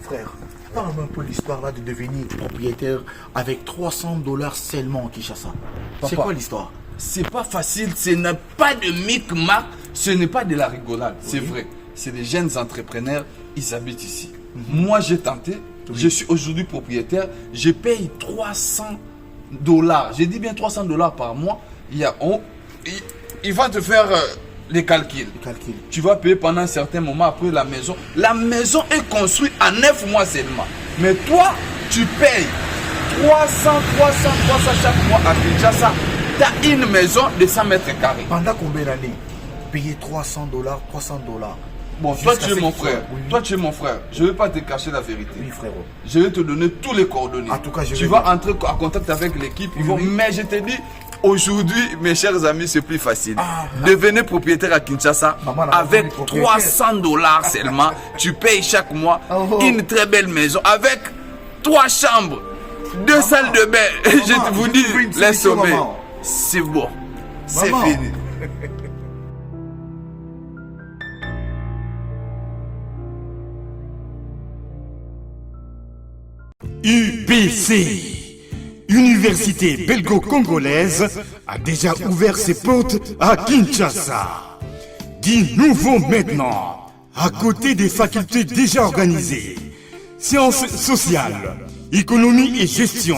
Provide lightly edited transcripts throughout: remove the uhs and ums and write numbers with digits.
Frère, parle-moi un peu l'histoire là de devenir propriétaire avec 300 dollars seulement en Kinshasa. C'est Papa, quoi l'histoire? C'est pas facile, ce n'est pas de micmac, ce n'est pas de la rigolade, c'est vrai. C'est des jeunes entrepreneurs, ils habitent ici. Moi, j'ai tenté, je suis aujourd'hui propriétaire, je paye 300 dollars. Je dis bien 300 dollars par mois. Il va te faire les calculs. Tu vas payer pendant un certain moment après la maison. La maison est construite en 9 mois seulement. Mais toi, tu payes 300 chaque mois à Kinshasa. Tu as une maison de 100 mètres carrés. Pendant combien d'années? Payer 300 dollars, 300 dollars. Bon, toi tu es mon frère. Toi tu es mon frère. Je ne vais pas te cacher la vérité. Oui, frérot. Je vais te donner tous les coordonnées. En tout cas, tu vas entrer en contact avec l'équipe. Mais je te dis, aujourd'hui, mes chers amis, c'est plus facile. Devenez propriétaire à Kinshasa avec 300 dollars seulement. Tu payes chaque mois une très belle maison avec 3 chambres, 2 salles de bain. Je vous dis, les sommets. C'est bon. C'est fini. UBC, Université belgo-congolaise, a déjà ouvert ses portes à Kinshasa. Du nouveau maintenant, à côté des facultés déjà organisées, sciences sociales, économie et gestion,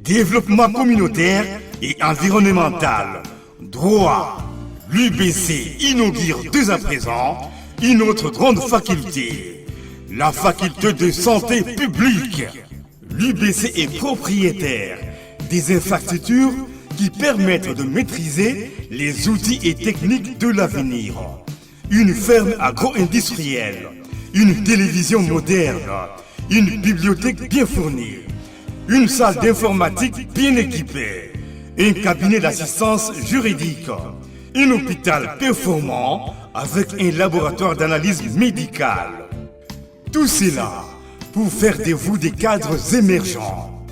développement communautaire et environnemental, droit, l'UBC inaugure dès à présent une autre grande faculté, la faculté de santé publique. L'UBC est propriétaire des infrastructures qui permettent de maîtriser les outils et techniques de l'avenir. Une ferme agro-industrielle, une télévision moderne, une bibliothèque bien fournie, une salle d'informatique bien équipée, un cabinet d'assistance juridique, un hôpital performant avec un laboratoire d'analyse médicale. Tout cela pour faire de vous des cadres émergents.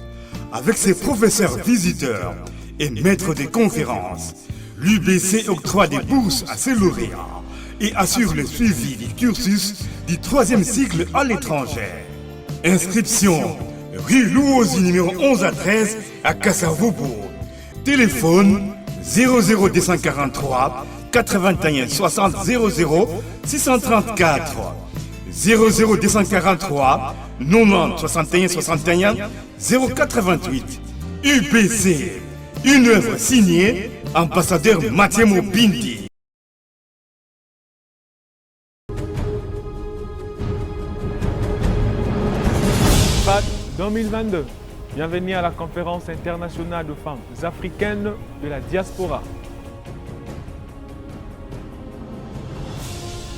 Avec ses professeurs visiteurs et maîtres de conférences, l'UBC octroie des bourses à ses lauréats et assure le suivi du cursus du 3e cycle à l'étranger. Inscription rue Louosi numéro 11 à 13 à Kassavobo. Téléphone 00243 81 60 00 634 00243 90 61 61 088. UPC, une œuvre signée ambassadeur Mathiemo Bindi. FAD 2022. Bienvenue à la conférence internationale de femmes africaines de la diaspora.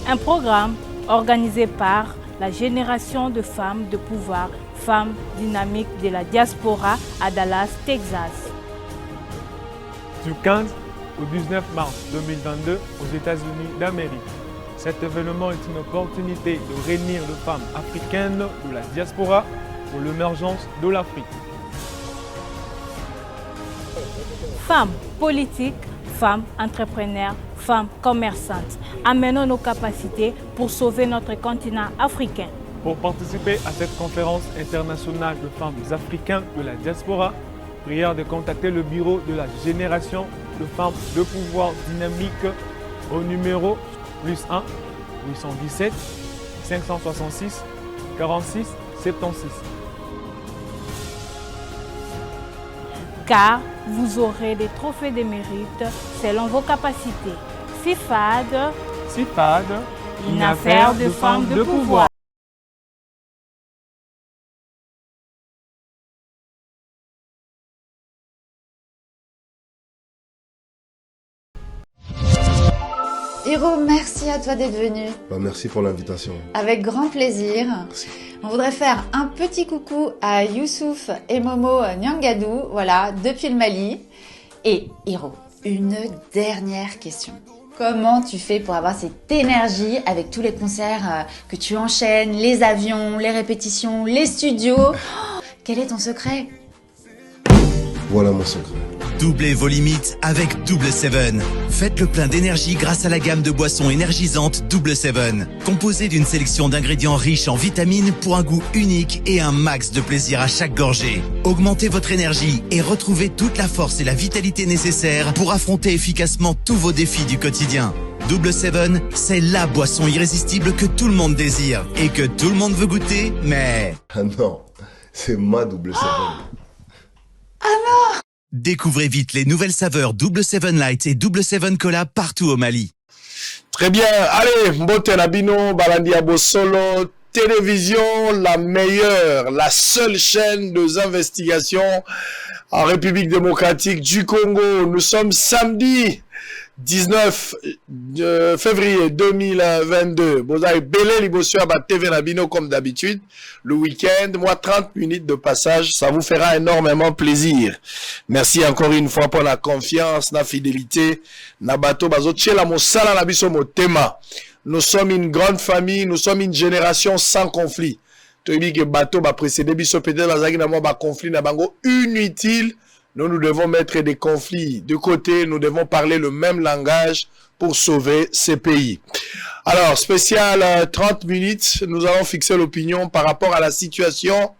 Un programme organisé par la Génération de femmes de pouvoir, femmes dynamiques de la diaspora à Dallas, Texas. Du 15 au 19 mars 2022 aux États-Unis d'Amérique. Cet événement est une opportunité de réunir les femmes africaines de la diaspora pour l'émergence de l'Afrique. Femmes politiques, femmes entrepreneurs, femmes commerçantes. Amenons nos capacités pour sauver notre continent africain. Pour participer à cette conférence internationale de femmes africaines de la diaspora, prière de contacter le bureau de la Génération de femmes de pouvoir dynamique au numéro +1 817 566 46 76. Car vous aurez des trophées de mérite selon vos capacités. CIFAD, une affaire de femmes de pouvoir. Hiro, merci à toi d'être venu. Merci pour l'invitation. Avec grand plaisir. Merci. On voudrait faire un petit coucou à Youssouf et Momo Nyangadou, voilà, depuis le Mali. Et Hiro, une dernière question. Comment tu fais pour avoir cette énergie avec tous les concerts que tu enchaînes, les avions, les répétitions, les studios? Quel est ton secret? Voilà mon secret. Doublez vos limites avec Double 7. Faites le plein d'énergie grâce à la gamme de boissons énergisantes Double 7. Composée d'une sélection d'ingrédients riches en vitamines pour un goût unique et un max de plaisir à chaque gorgée. Augmentez votre énergie et retrouvez toute la force et la vitalité nécessaires pour affronter efficacement tous vos défis du quotidien. Double 7, c'est la boisson irrésistible que tout le monde désire et que tout le monde veut goûter, mais... Ah non, c'est ma Double 7. Découvrez vite les nouvelles saveurs Double 7 Light et Double 7 Cola partout au Mali. Très bien, allez, Mbote Nabino, Balandia Bosolo, télévision, la meilleure, la seule chaîne d'investigation en République démocratique du Congo. Nous sommes samedi 19 février 2022. Vous avez belé l'ibosio à TV Nabino comme d'habitude. Le week-end, moi 30 minutes de passage, ça vous fera énormément plaisir. Merci encore une fois pour la confiance, la fidélité. Nabato bazoche la mosala na biso motema. Nous sommes une grande famille, nous sommes une génération sans conflit. Toyebi que bato ba précédé biso peut-être la zaki na mo ba conflit na bango inutile. Nous devons mettre des conflits de côté, nous devons parler le même langage pour sauver ces pays. Alors, spécial 30 minutes, nous allons fixer l'opinion par rapport à la situation.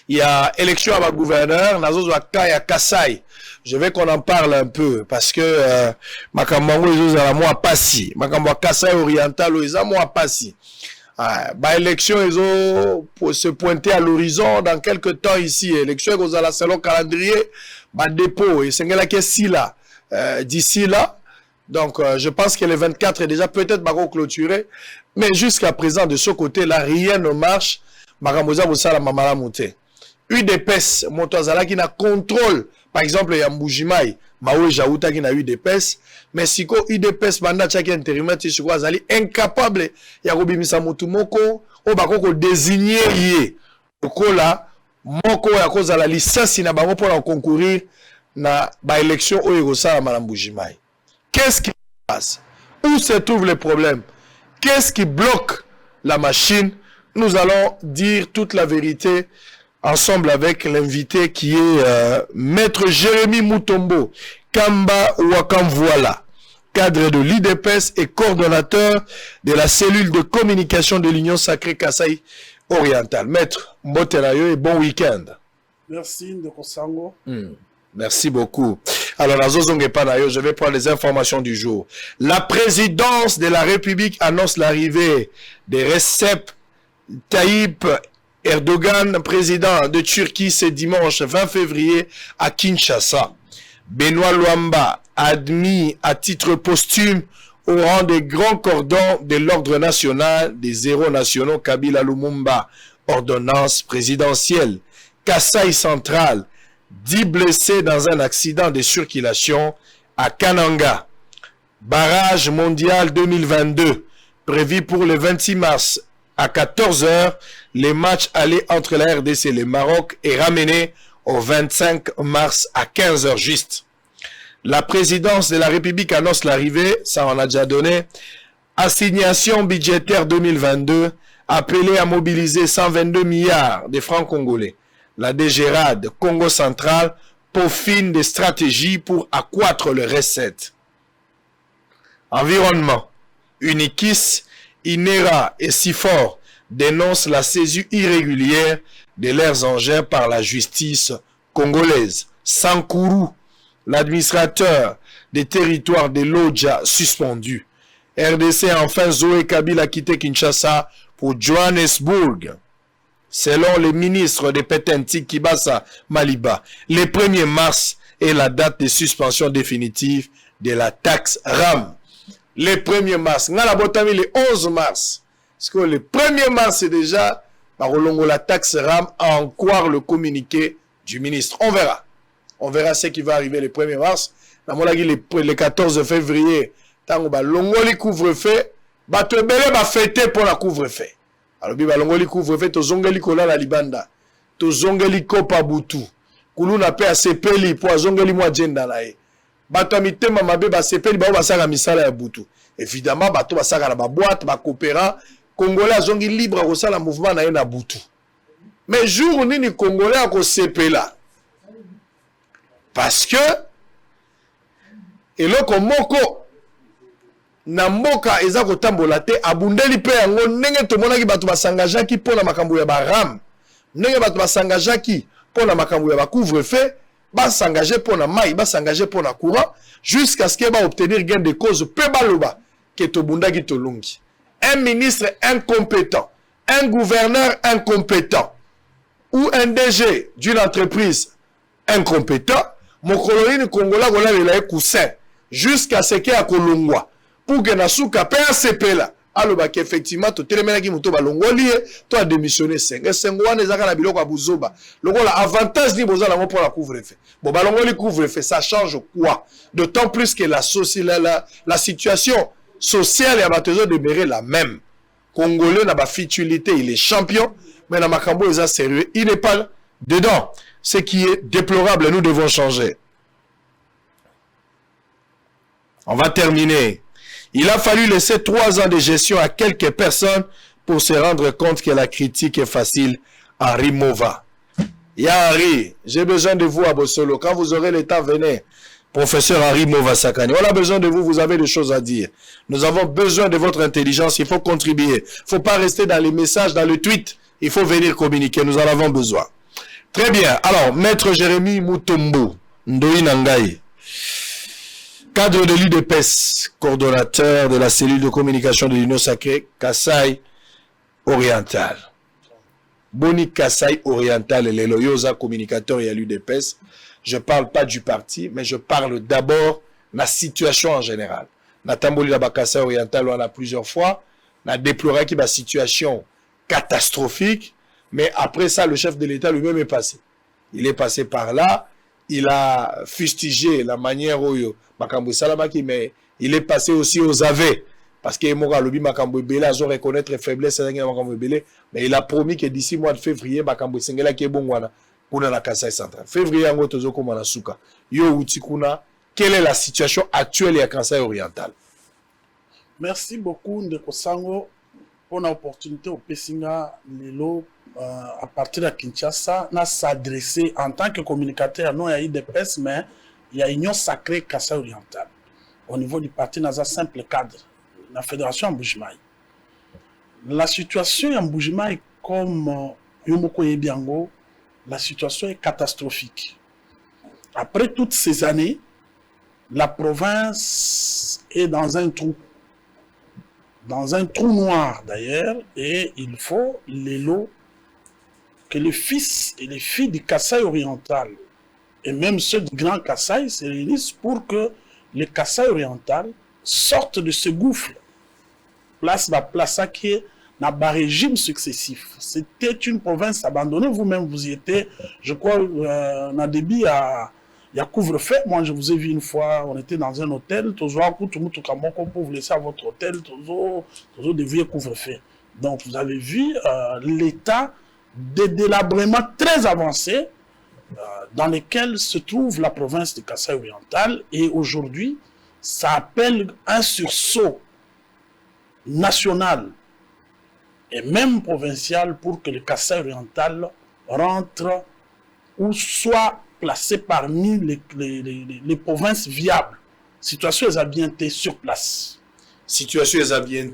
Il y a élection à ma gouverneur, Nazozo Kaya Kasai. Je veux qu'on en parle un peu parce que Makambango est à moi passi. Makambo Kasai oriental est à moi passi. Bah, élection, ils ont pour se pointer à l'horizon dans quelques temps ici. Élection, ils ont la selon calendrier, bah, dépôt. Et c'est là, d'ici là. Donc, je pense que le 24 est déjà peut-être pas clôturé. Mais jusqu'à présent, de ce côté-là, rien ne marche. Maramosa, vous savez, la mamala monté. UDPS, Montozala qui n'a contrôle. Par exemple, il y a Mbujimai, Maoué Jaouta qui n'a eu UDPS. Mais si ko UDPS banda chaki intérimaire si quoi zali incapable ya kobimisa mutu moko o bakoko désigner yé lokola moko ya kozala licence na bango pour concourir na ba élection o yosala Mbujimai. Qu'est-ce qui passe? Où se trouvent les problèmes? Qu'est-ce qui bloque la machine? Nous allons dire toute la vérité ensemble avec l'invité qui est Maître Jérémy Mutombo Kamba Wakamvoila, cadre de l'IDPS et coordonnateur de la cellule de communication de l'Union Sacrée Kasai Orientale. Maître Mbotelayo et bon week-end. Merci, Ndeko Sango. Merci beaucoup. Alors, je vais prendre les informations du jour. La présidence de la République annonce l'arrivée de Recep Tayyip Erdogan, président de Turquie, ce dimanche 20 février à Kinshasa. Benoît Luamba, admis à titre posthume au rang des grands cordons de l'ordre national des héros nationaux Kabila Lumumba, ordonnance présidentielle. Kasaï central, 10 blessés dans un accident de circulation à Kananga. Barrage mondial 2022, prévu pour le 26 mars à 14 h. Les matchs allés entre la RDC et le Maroc est ramené au 25 mars à 15 h juste. La présidence de la République annonce l'arrivée, ça on a déjà donné, assignation budgétaire 2022, appelée à mobiliser 122 milliards de francs congolais. La DGRAD Congo central peaufine des stratégies pour accroître les recettes. Environnement, Unikis, INERA et SIFOR dénoncent la saisie irrégulière de leurs engins par la justice congolaise. Sankourou, l'administrateur des territoires de l'Odja suspendu. RDC enfin Zoé Kabila a quitté Kinshasa pour Johannesburg. Selon le ministre de Petentik Kibasa Maliba, le 1er mars est la date de suspension définitive de la taxe RAM. Le 1er mars, le 11 mars. Parce que le 1er mars, c'est déjà la taxe RAM, à en croire le communiqué du ministre. On verra. On verra ce qui va arriver le 1er mars. Le 14 février, le couvre-feu, va fêter pour la couvre-feu. Alors, le couvre-feu, tozongeli kola la libanda. Tozongeli kopa butu. Kuluna pe asepeli po azongeli mwa agenda na ye. Bato a mitema mabe basepeli bao basaka misala ya butu. Évidemment, bato basaka na ba boîte, ba coopérant. Congolais azongi libre ko sala mouvement na ye na butu. Mais jour nini Congolais ko sepela. Parce que eloko moko na mboka eza kotambola te abundeli pe yango ndenge tomonaki bato basangajaki mpona makambo ya baram, ndenge bato basangajaki mpona makambo ya bacouvre-feu, basangaje mpona mai, basangaje mpona courant, jusqu'à ce que ba obtenir gain de cause pe baloba ke tobundaki tolungi. Un ministre incompétent, un gouverneur incompétent ou un DG d'une entreprise incompétent, mon colonie congolais kola la coussin jusqu'à ce qu'il y a kolongwa pour que nasuka PCP là aloba qu'effectivement to telemenaki muto balongoli to a démissionné 5 wana ezaka na biloko abuzoba lokola avantage ni bozala ngo pour la couvre-feu. Bon balongoli couvre-feu, ça change quoi? D'autant plus que la situation sociale et à toujours demeurer la même. Congolais n'a pas futilité, il est champion, mais dans Makambo il est sérieux, il n'est pas dedans. Ce qui est déplorable, nous devons changer. On va terminer. Il a fallu laisser 3 ans de gestion à quelques personnes pour se rendre compte que la critique est facile. Henri Mova. Henri, j'ai besoin de vous à Bossolo. Quand vous aurez le temps, venez. Professeur Henri Mova Sakani. On a besoin de vous, vous avez des choses à dire. Nous avons besoin de votre intelligence, il faut contribuer. Il ne faut pas rester dans les messages, dans le tweet. Il faut venir communiquer, nous en avons besoin. Très bien. Alors, Maître Jérémy Mutombo, Ndoi Nangaï, cadre de l'UDPS, coordonnateur de la cellule de communication de l'Union Sacrée, Kassai Oriental. Boni Kassai Oriental et les Loyosa communicateurs et à l'UDPS. Je ne parle pas du parti, mais je parle d'abord de la situation en général. Natamboli la Kassai Oriental, on a plusieurs fois, on a déploré qu'il y a une situation catastrophique. Mais après ça, le chef de l'État lui-même est passé. Il est passé par là. Il a fustigé la manière où Makambo Salamaki, mais il est passé aussi aux aveux. Parce que Mora Lobi Makambo Bele a reconnaître les faiblesses de Makambo Bele. Mais il a promis que d'ici mois de février, Makambo Sengela qui est bon pour la Kassai centrale. Février, en gros, comme on souka. Yo Utikuna, quelle est la situation actuelle à Kassai oriental? Merci beaucoup, Ndeko Sango, pour l'opportunité au Pessinga Lelo. À partir de Kinshasa, on a s'adressé en tant que communicateur, non il y a UDPS, mais il y a Union Sacrée Kassai Oriental. Au niveau du parti, dans un simple cadre, la fédération Mbujimaï. La situation en Mbujimaï, comme Yomoko Yebiango, la situation est catastrophique. Après toutes ces années, la province est dans un trou noir d'ailleurs, et il faut les lots que les fils et les filles du Kassai oriental, et même ceux du Grand Kassai, se réunissent pour que le Kassai oriental sorte de ce gouffre. Place qui n'a pas régime successif. C'était une province abandonnée, vous-même vous y étiez, je crois, on a débit à... Il y a couvre-feu. Moi, je vous ai vu une fois, on était dans un hôtel, toujours pour vous laisser à votre hôtel, toujours devait couvre-feu. Donc, vous avez vu l'état de délabrement très avancé dans lequel se trouve la province de Kassai oriental. Et aujourd'hui, ça appelle un sursaut national et même provincial pour que le Kassai oriental rentre ou soit placé parmi les provinces viables. Situation est bien sur place. Situation est bien,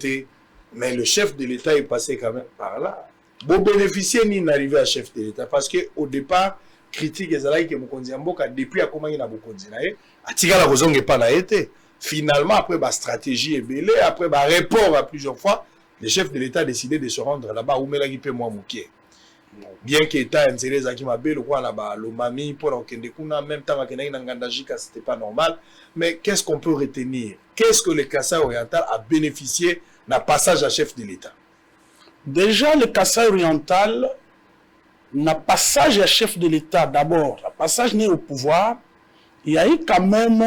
mais le chef de l'État est passé quand même par là. Bon bénéficier ni n'arriver à chef de l'État parce que au départ critique ezalaki que Mokonzi Mboka depuis a comment il na Mokonzi na ye atika la kozonge pas na été. Finalement après ba stratégie ebelé après ba report à plusieurs fois le chef de l'État a décidé de se rendre là-bas où melaki pe moi moké. Bien que l'État intéresse à qui m'a le roi là-bas, le mami pour l'enquête kuna même temps que na ngandajika c'était pas normal. Mais qu'est-ce qu'on peut retenir? Qu'est-ce que le Kassai oriental a bénéficié d'un passage à chef de l'État? Déjà, le Kassai oriental n'a passage à chef de l'État d'abord. Le passage né au pouvoir, il y a eu quand même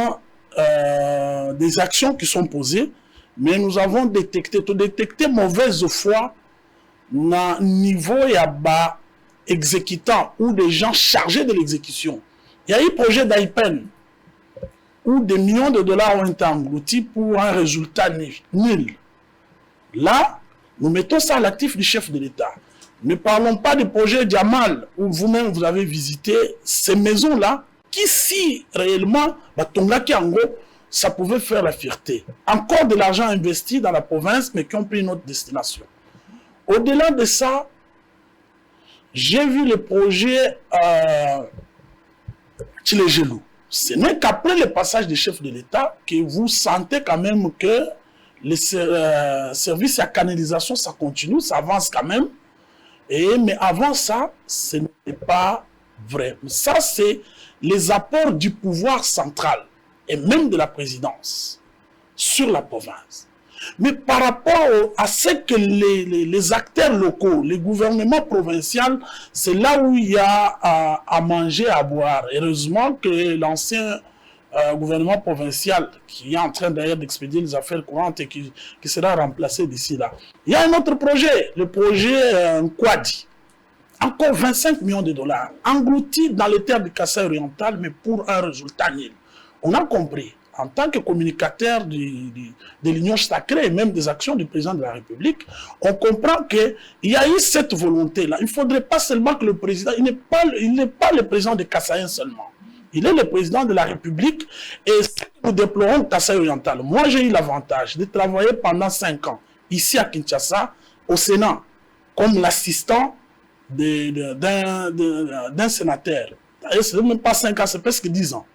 des actions qui sont posées, mais nous avons détecté mauvaise foi na niveau et à bas exécutant ou des gens chargés de l'exécution. Il y a eu projet d'AIPEN où des millions de dollars ont été engloutis pour un résultat nul. Là, nous mettons ça à l'actif du chef de l'État. Ne parlons pas du projet Diamal où vous-même vous avez visité ces maisons-là qui si réellement, Tongaki Ango, ça pouvait faire la fierté. Encore de l'argent investi dans la province, mais qui ont pris une autre destination. Au-delà de ça, j'ai vu le projet Tchilegelou. Ce n'est qu'après le passage des chefs de l'État que vous sentez quand même que les services à canalisation, ça continue, ça avance quand même. Mais avant ça, ce n'est pas vrai. Ça, c'est les apports du pouvoir central et même de la présidence sur la province. Mais par rapport à ce que les acteurs locaux, les gouvernements provinciaux, c'est là où il y a à manger, à boire. Heureusement que l'ancien gouvernement provincial, qui est en train d'ailleurs d'expédier les affaires courantes et qui sera remplacé d'ici là. Il y a un autre projet, le projet Kwadi. Encore 25 millions de dollars, engloutis dans les terres du Kasaï oriental, mais pour un résultat nul. On a compris, en tant que communicateur de l'Union sacrée et même des actions du président de la République, on comprend qu'il y a eu cette volonté-là. Il ne faudrait pas seulement que le président, il n'est pas le président de Kasaïen seulement. Il est le président de la République et nous déplorons le Kasaï oriental. Moi, j'ai eu l'avantage de travailler pendant 5 ans ici à Kinshasa, au Sénat, comme l'assistant d'un sénateur. Ce n'est même pas 5 ans, c'est presque 10 ans.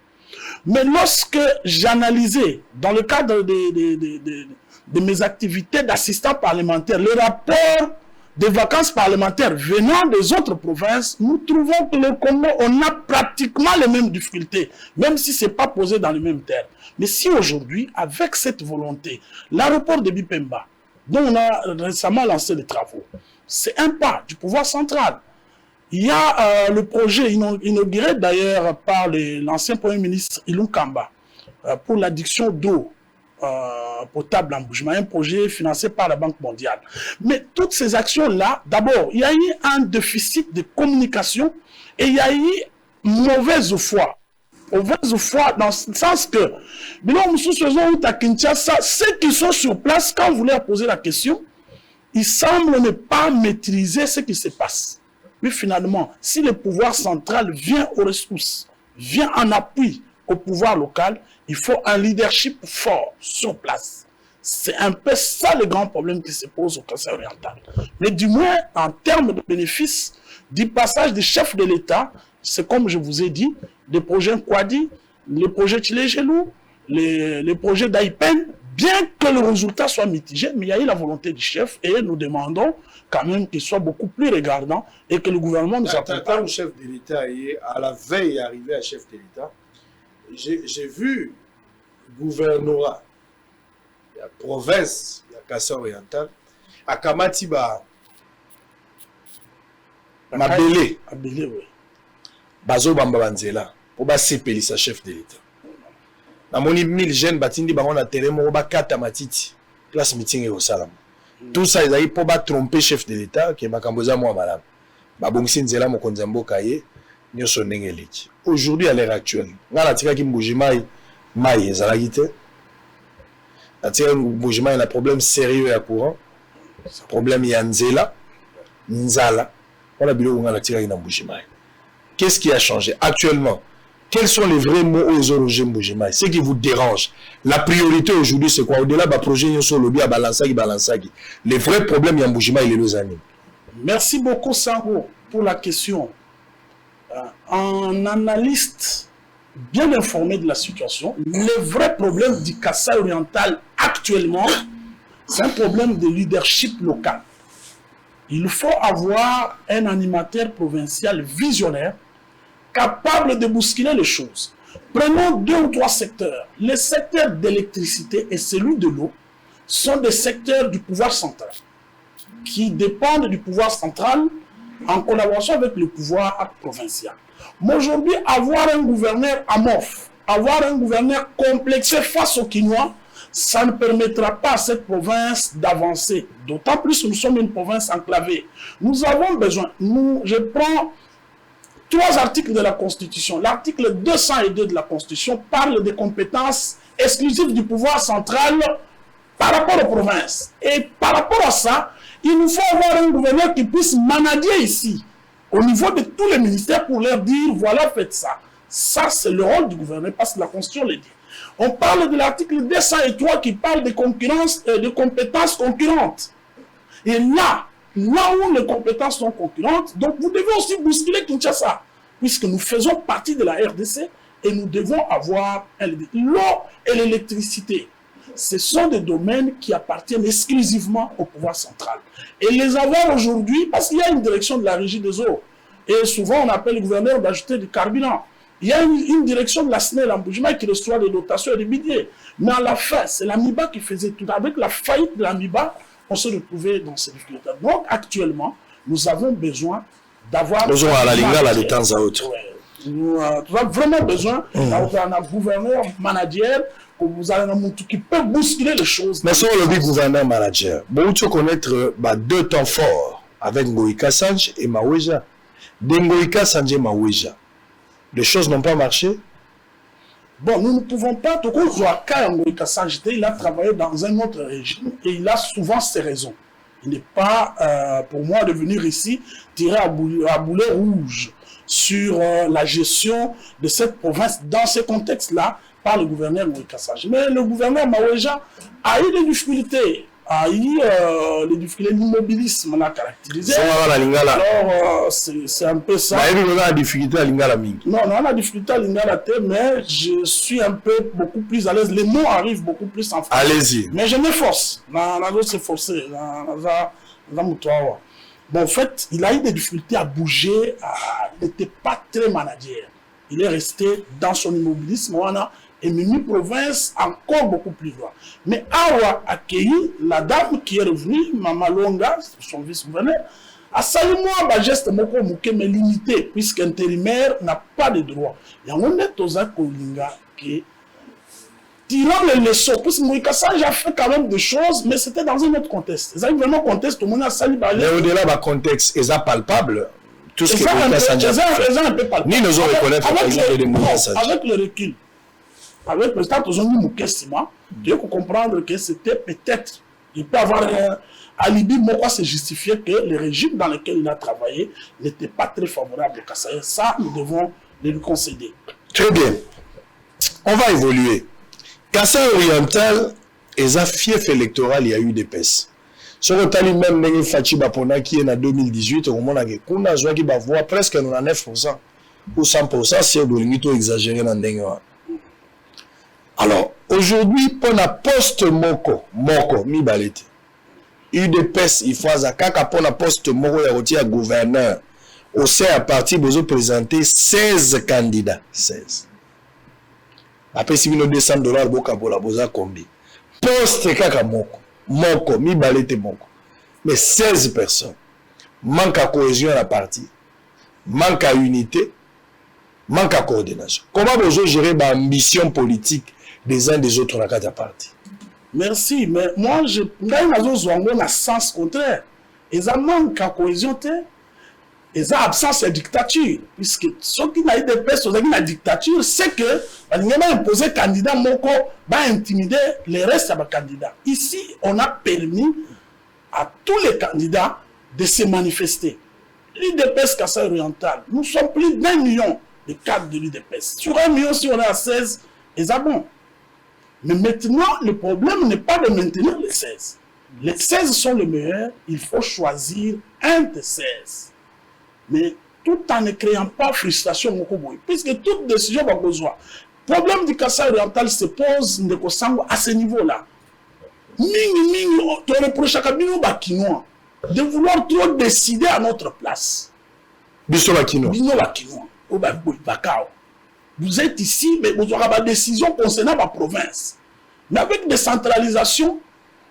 Mais lorsque j'analysais, dans le cadre de mes activités d'assistant parlementaire, le rapport des vacances parlementaires venant des autres provinces, nous trouvons que le Congo, on a pratiquement les mêmes difficultés, même si ce n'est pas posé dans les mêmes termes. Mais si aujourd'hui, avec cette volonté, l'aéroport de Bipemba, dont on a récemment lancé les travaux, c'est un pas du pouvoir central. Il y a le projet inauguré d'ailleurs par l'ancien Premier ministre Ilou Kamba pour l'adduction d'eau potable en Boujima, un projet financé par la Banque mondiale. Mais toutes ces actions-là, d'abord, il y a eu un déficit de communication et il y a eu mauvaise foi. Mauvaise foi dans le sens que, ceux qui sont sur place, quand vous leur posez la question, ils semblent ne pas maîtriser ce qui se passe. Mais finalement, si le pouvoir central vient aux ressources, vient en appui au pouvoir local, il faut un leadership fort sur place. C'est un peu ça le grand problème qui se pose au Kasaï oriental. Mais du moins, en termes de bénéfices, du passage des chefs de l'État, c'est comme je vous ai dit, des projets Kwadi, les projets Tchilegelou, les projets d'Aipen, bien que le résultat soit mitigé, mais il y a eu la volonté du chef et nous demandons quand même qu'il soit beaucoup plus regardant et que le gouvernement nous apporte. Tant que chef de l'État est à la veille d'arriver à chef de l'État, j'ai vu gouvernorat, la province, la Kasaï oriental, à Kamatiba, Mabele, oui. Bazo Bambabanzela, pour basepeli sa chef de l'État. Na moni 1000 jeunes batindi bango na terrain moko bakata matiti place meeting au salam. Tout ça ils pour ba tromper chef de l'État qui makambo za moi malamu. Ba bongisi nzela mokonzi ya mboka ye nyoso ndenge leki. Aujourd'hui à l'heure actuelle, ngala tika ki Mbujimai mai ezalaki te. Atika Mbujimai na problème sérieux ya courant. Problème ya nzela, nzala. On a biloko ngala tika ki na Mbujimai. Qu'est-ce qui a changé actuellement? Quels sont les vrais mots aux origines Mbujimai? Ce qui vous dérange. La priorité aujourd'hui, c'est quoi? Au-delà du projet Nyoso Lobby à Balansagi. Les vrais problèmes, il y a Mbujimai et les animes. Merci beaucoup, Sango, pour la question. Un analyste bien informé de la situation, le vrai problème du Kasaï oriental actuellement, c'est un problème de leadership local. Il faut avoir un animateur provincial visionnaire capable de bousculer les choses. Prenons 2 ou 3 secteurs. Les secteurs d'électricité et celui de l'eau sont des secteurs du pouvoir central qui dépendent du pouvoir central en collaboration avec le pouvoir provincial. Mais aujourd'hui, avoir un gouverneur amorphe, avoir un gouverneur complexé face aux Quinois, ça ne permettra pas à cette province d'avancer. D'autant plus que nous sommes une province enclavée. Nous avons besoin, je prends 3 articles de la Constitution. L'article 202 de la Constitution parle des compétences exclusives du pouvoir central par rapport aux provinces. Et par rapport à ça, il nous faut avoir un gouverneur qui puisse manager ici, au niveau de tous les ministères, pour leur dire, voilà, faites ça. Ça, c'est le rôle du gouverneur, parce que la Constitution le dit. On parle de l'article 203 qui parle de concurrence, de compétences concurrentes. Et là où les compétences sont concurrentes, donc vous devez aussi bousculer Kinshasa, puisque nous faisons partie de la RDC et nous devons avoir l'eau et l'électricité. Ce sont des domaines qui appartiennent exclusivement au pouvoir central. Et les avoir aujourd'hui, parce qu'il y a une direction de la régie des eaux, et souvent on appelle le gouverneur d'ajouter du carburant. Il y a une direction de la SNEL en Boujima qui reçoit des dotations et des billets. Mais à la fin, c'est l'AMIBA qui faisait tout. Avec la faillite de l'AMIBA, on se retrouvait dans ces difficultés. Donc actuellement, nous avons besoin d'avoir... Besoin à la Lingala de temps à autre. Ouais. Nous avons vraiment besoin d'avoir un gouverneur manager qui peut bousculer les choses. Mais si on le dit gouverneur manager, bon, tu connaître deux temps forts avec Ngoïka Sanj et Maweja. De Ngoïka Sanj et Maweja, les choses n'ont pas marché. Bon, nous ne pouvons pas. Il a travaillé dans un autre régime et il a souvent ses raisons. Il n'est pas, pour moi, de venir ici tirer à boulet rouge sur la gestion de cette province dans ce contexte-là par le gouverneur Ngoïka Sanj. Mais le gouverneur Maweja a eu des difficultés. Les difficultés, l'immobilisme l'a caractérisé. Alors, c'est un peu ça. On a la difficulté à Lingala Ming. Non, on a la difficulté à Lingala, mais je suis un peu beaucoup plus à l'aise. Les mots arrivent beaucoup plus en français. Allez-y. Mais je m'efforce. On s'efforcer. Bon, en fait, il a eu des difficultés à bouger. Il n'était pas très manager. Il est resté dans son immobilisme. Et Mimi Province encore beaucoup plus loin. Mais Awa a accueilli la dame qui est revenue, Mama Longa, son vice-gouverneur, a salué moi, geste moko mouké, mais limité, puisqu'intérimaire n'a pas de droit. Et on est aux Akolinga qui, tirant les leçons, puisque Ngoïka Sanj a fait quand même des choses, mais c'était dans un autre contexte. C'est vraiment contexte, tout le monde a salué. Mais au-delà du contexte, c'est palpable. Tout ce que Ngoïka Sanj a fait. Ni nous en reconnaître avec le recul. Avec le stade, il faut comprendre que c'était peut-être, il peut avoir un alibi, pourquoi c'est justifié que le régime dans lequel il a travaillé n'était pas très favorable au Kasaï. Ça, nous devons lui concéder. Très bien. On va évoluer. Kasaï oriental, et un fief électoral, il y a eu des pèses. Sur le tali même, Nengi Fachi Bapona qui est en 2018, au moment où on a joué qui va voir presque 9% ou 100% si on doit exagérer dans le. Alors, aujourd'hui, pour la poste Moko, mi balete. UDPS, il faut à Kaka pour la poste Moko, il y a gouverneur. Au sein à parti, vous présenter 16 candidats. 16. Après, si vous avez $200, vous avez combien? Poste Kaka Moko. Moko, mi balete Moko. Mais 16 personnes. Manque à cohésion à la partie. Manque à unité. Manque à coordination. Comment vous gérez l'ambition politique des uns des autres dans la partie? Merci, mais moi, je n'ai pas sens contraire. Ils ont manque à cohésion, ils ont absence de dictature. Puisque ceux qui n'ont pas de personnes dans la dictature, c'est que les imposé candidat Moko va intimider les restes des candidats. Ici, on a permis à tous les candidats de se manifester. L'UDPS Kasaï oriental, nous sommes plus d'1 million de cadres de l'UDPS. Sur 1 million, si on est à 16, ils ont bon. Mais maintenant, le problème n'est pas de maintenir les 16. Les 16 sont les meilleurs, il faut choisir un des 16. Mais tout en ne créant pas frustration, puisque toute décision va besoin. Le problème du Kasaï oriental se pose à ce niveau-là. De vouloir trop décider à notre place. Vous êtes ici, mais vous aurez des décisions concernant ma province. Mais avec décentralisation,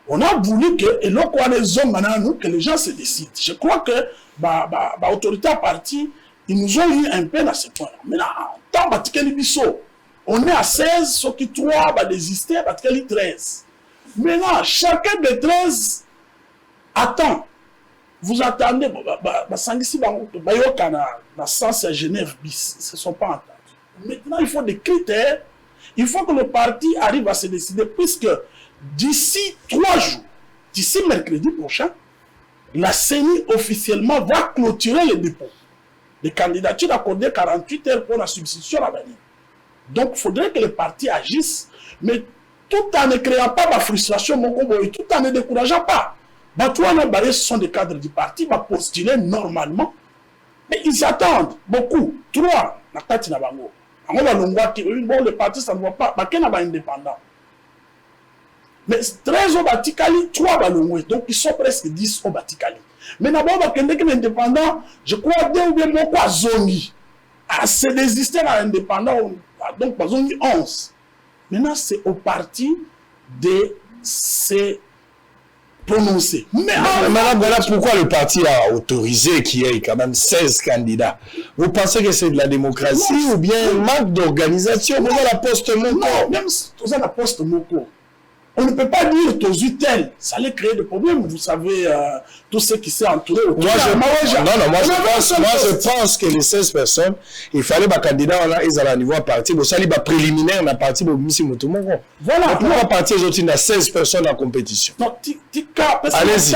on a voulu que, et là, que les gens se décident. Je crois que l'autorité à parti, ils nous ont eu un peu dans ce point. Maintenant, tant on est à 16, ceux qui 3 va désister, 13. Maintenant, chacun des 13 attend. Vous attendez, dans sens à Genève, ils ne se sont pas entendus. Maintenant, il faut des critères. Il faut que le parti arrive à se décider, puisque d'ici 3 jours, d'ici mercredi prochain, la CENI officiellement va clôturer les dépôts. les candidatures accordées 48 heures pour la substitution à la bannière. Donc, il faudrait que les partis agissent, mais tout en ne créant pas ma frustration, tout en ne décourageant pas. Ce sont des cadres du parti, va postuler normalement, mais ils attendent beaucoup. 3, bon, le parti, ça ne voit pas, il y a indépendant. Mais 13 au Batikali, 3 balongwe, donc ils sont presque 10 au Batikali. Mais d'abord, indépendant, je crois, 2 ou bien beaucoup Zongi. C'est désisté à l'indépendant, donc pas Zongi 11. Maintenant, c'est au parti de se prononcer. Mais maintenant, voilà pourquoi le parti a autorisé qu'il y ait quand même 16 candidats. Vous pensez que c'est de la démocratie ou bien un manque d'organisation? Vous avez la poste Moko. Non, même si vous avez la poste Moko. On ne peut pas dire Tozu tel, ça allait créer des problèmes. Vous savez, tout ce qui s'est entouré. Moi, je pense que les 16 personnes, il fallait que les candidats, ils allaient à niveau parti, mais ça, il y a préliminaire dans le parti, mais voilà. Pourquoi partir aujourd'hui, il y a 16 personnes en compétition? Allez-y.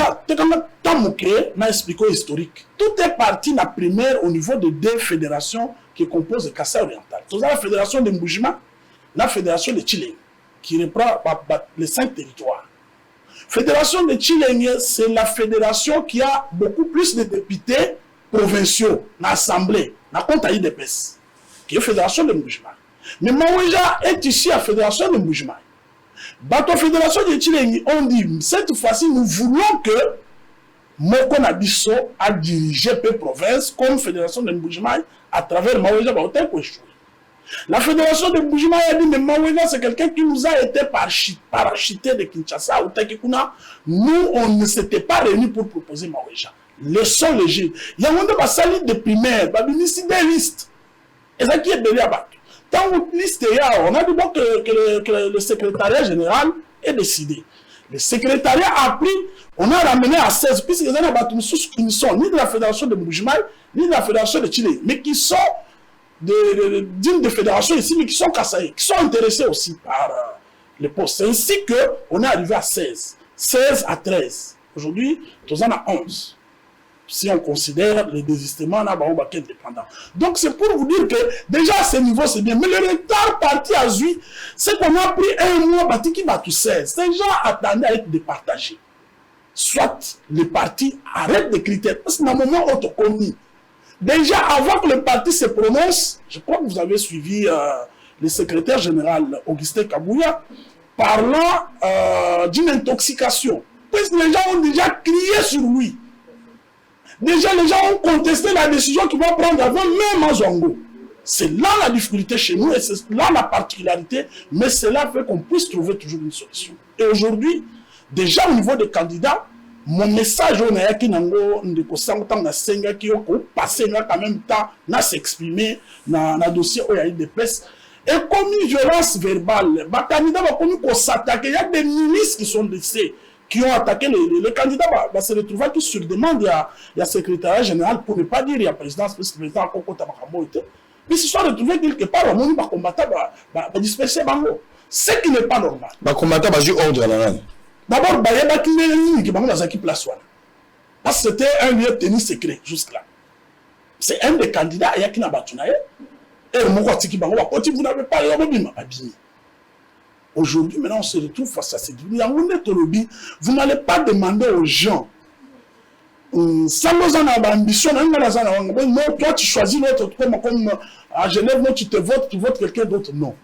Historique. Tout est parti la primaire au niveau de 2 fédérations qui composent le Kassai oriental. Vous avez la fédération de Mboujima, la fédération de Chile, qui reprend les 5 territoires. Fédération de Chileng, c'est la fédération qui a beaucoup plus de députés provinciaux dans l'Assemblée, dans le compte à IDPS, qui est la fédération de Mboujima. Mais Maouéja est ici à la fédération de Mboujima. Dans la fédération de Chileng, on dit, cette fois-ci, nous voulons que Moko Nabiso a dirigé peu province comme fédération de Mboujima à travers Maouéja Baotel pour échouer. La fédération de Mboujima a dit, mais Maouéja, c'est quelqu'un qui nous a été parachuté de Kinshasa ou Takikuna. Nous, on ne s'était pas réunis pour proposer Maouéja. Leçon légère. Il y a un sali de primaire, il y a des listes. Et ça qui est belé à battre. Tant que liste est là, on a dit bon que le secrétariat général est décidé. Le secrétariat a pris, on a ramené à 16, puisque les gens qui ne sont ni de la fédération de Mboujima, ni de la fédération de Chili, mais qui sont dignes de fédération ici, mais qui sont Kassai, qui sont intéressés aussi par les postes. C'est ainsi qu'on est arrivé à 16. 16 à 13. Aujourd'hui, nous en avons 11. Si on considère les désistements, on a un baquet indépendant. Donc c'est pour vous dire que déjà à ce niveau c'est bien. Mais le retard parti à Zui, c'est qu'on a pris un mois bâti qui va tout 16. Ces gens attendaient à être départagés. Soit les partis arrêtent des critères. Parce qu'à un moment autocommis. Déjà avant que le parti se prononce, je crois que vous avez suivi le secrétaire général Augustin Kabouya parlant d'une intoxication. Parce que les gens ont déjà crié sur lui. Déjà, les gens ont contesté la décision qu'il va prendre avant même à Zongo. C'est là la difficulté chez nous et c'est là la particularité, mais cela fait qu'on puisse trouver toujours une solution. Et aujourd'hui, déjà au niveau des candidats, mon message on a qui nango ndeko sangotan na senga qui ont passé quand même temps na s'exprimer na dossier où il y a eu des presses et comme une violence verbale, les candidats vont comme qu'on s'attaque. Il y a des milices qui sont décédés, qui ont attaqué les candidats, se retrouver tous sur demande, il y a secrétariat général, pour ne pas dire il y a présidence, parce que le président a encore été, mais ils se sont retrouvés quelque part, on va combattre, va disperser Bango. Ce qui n'est pas normal. Va combattre, va jouer ordre à la main. D'abord, il y a des lignes qui vont dans l'équipe place. Parce que c'était un lieu de tennis secret, jusque-là. C'est un des candidats, il y a qui n'a pas tué. Et le mot qui va vous n'avez pas eu. Aujourd'hui, maintenant, on se retrouve face à ces lobby. Vous n'allez pas demander aux gens. Sans ambition, non, toi tu choisis l'autre comme à Genève, non, tu votes quelqu'un d'autre. Non.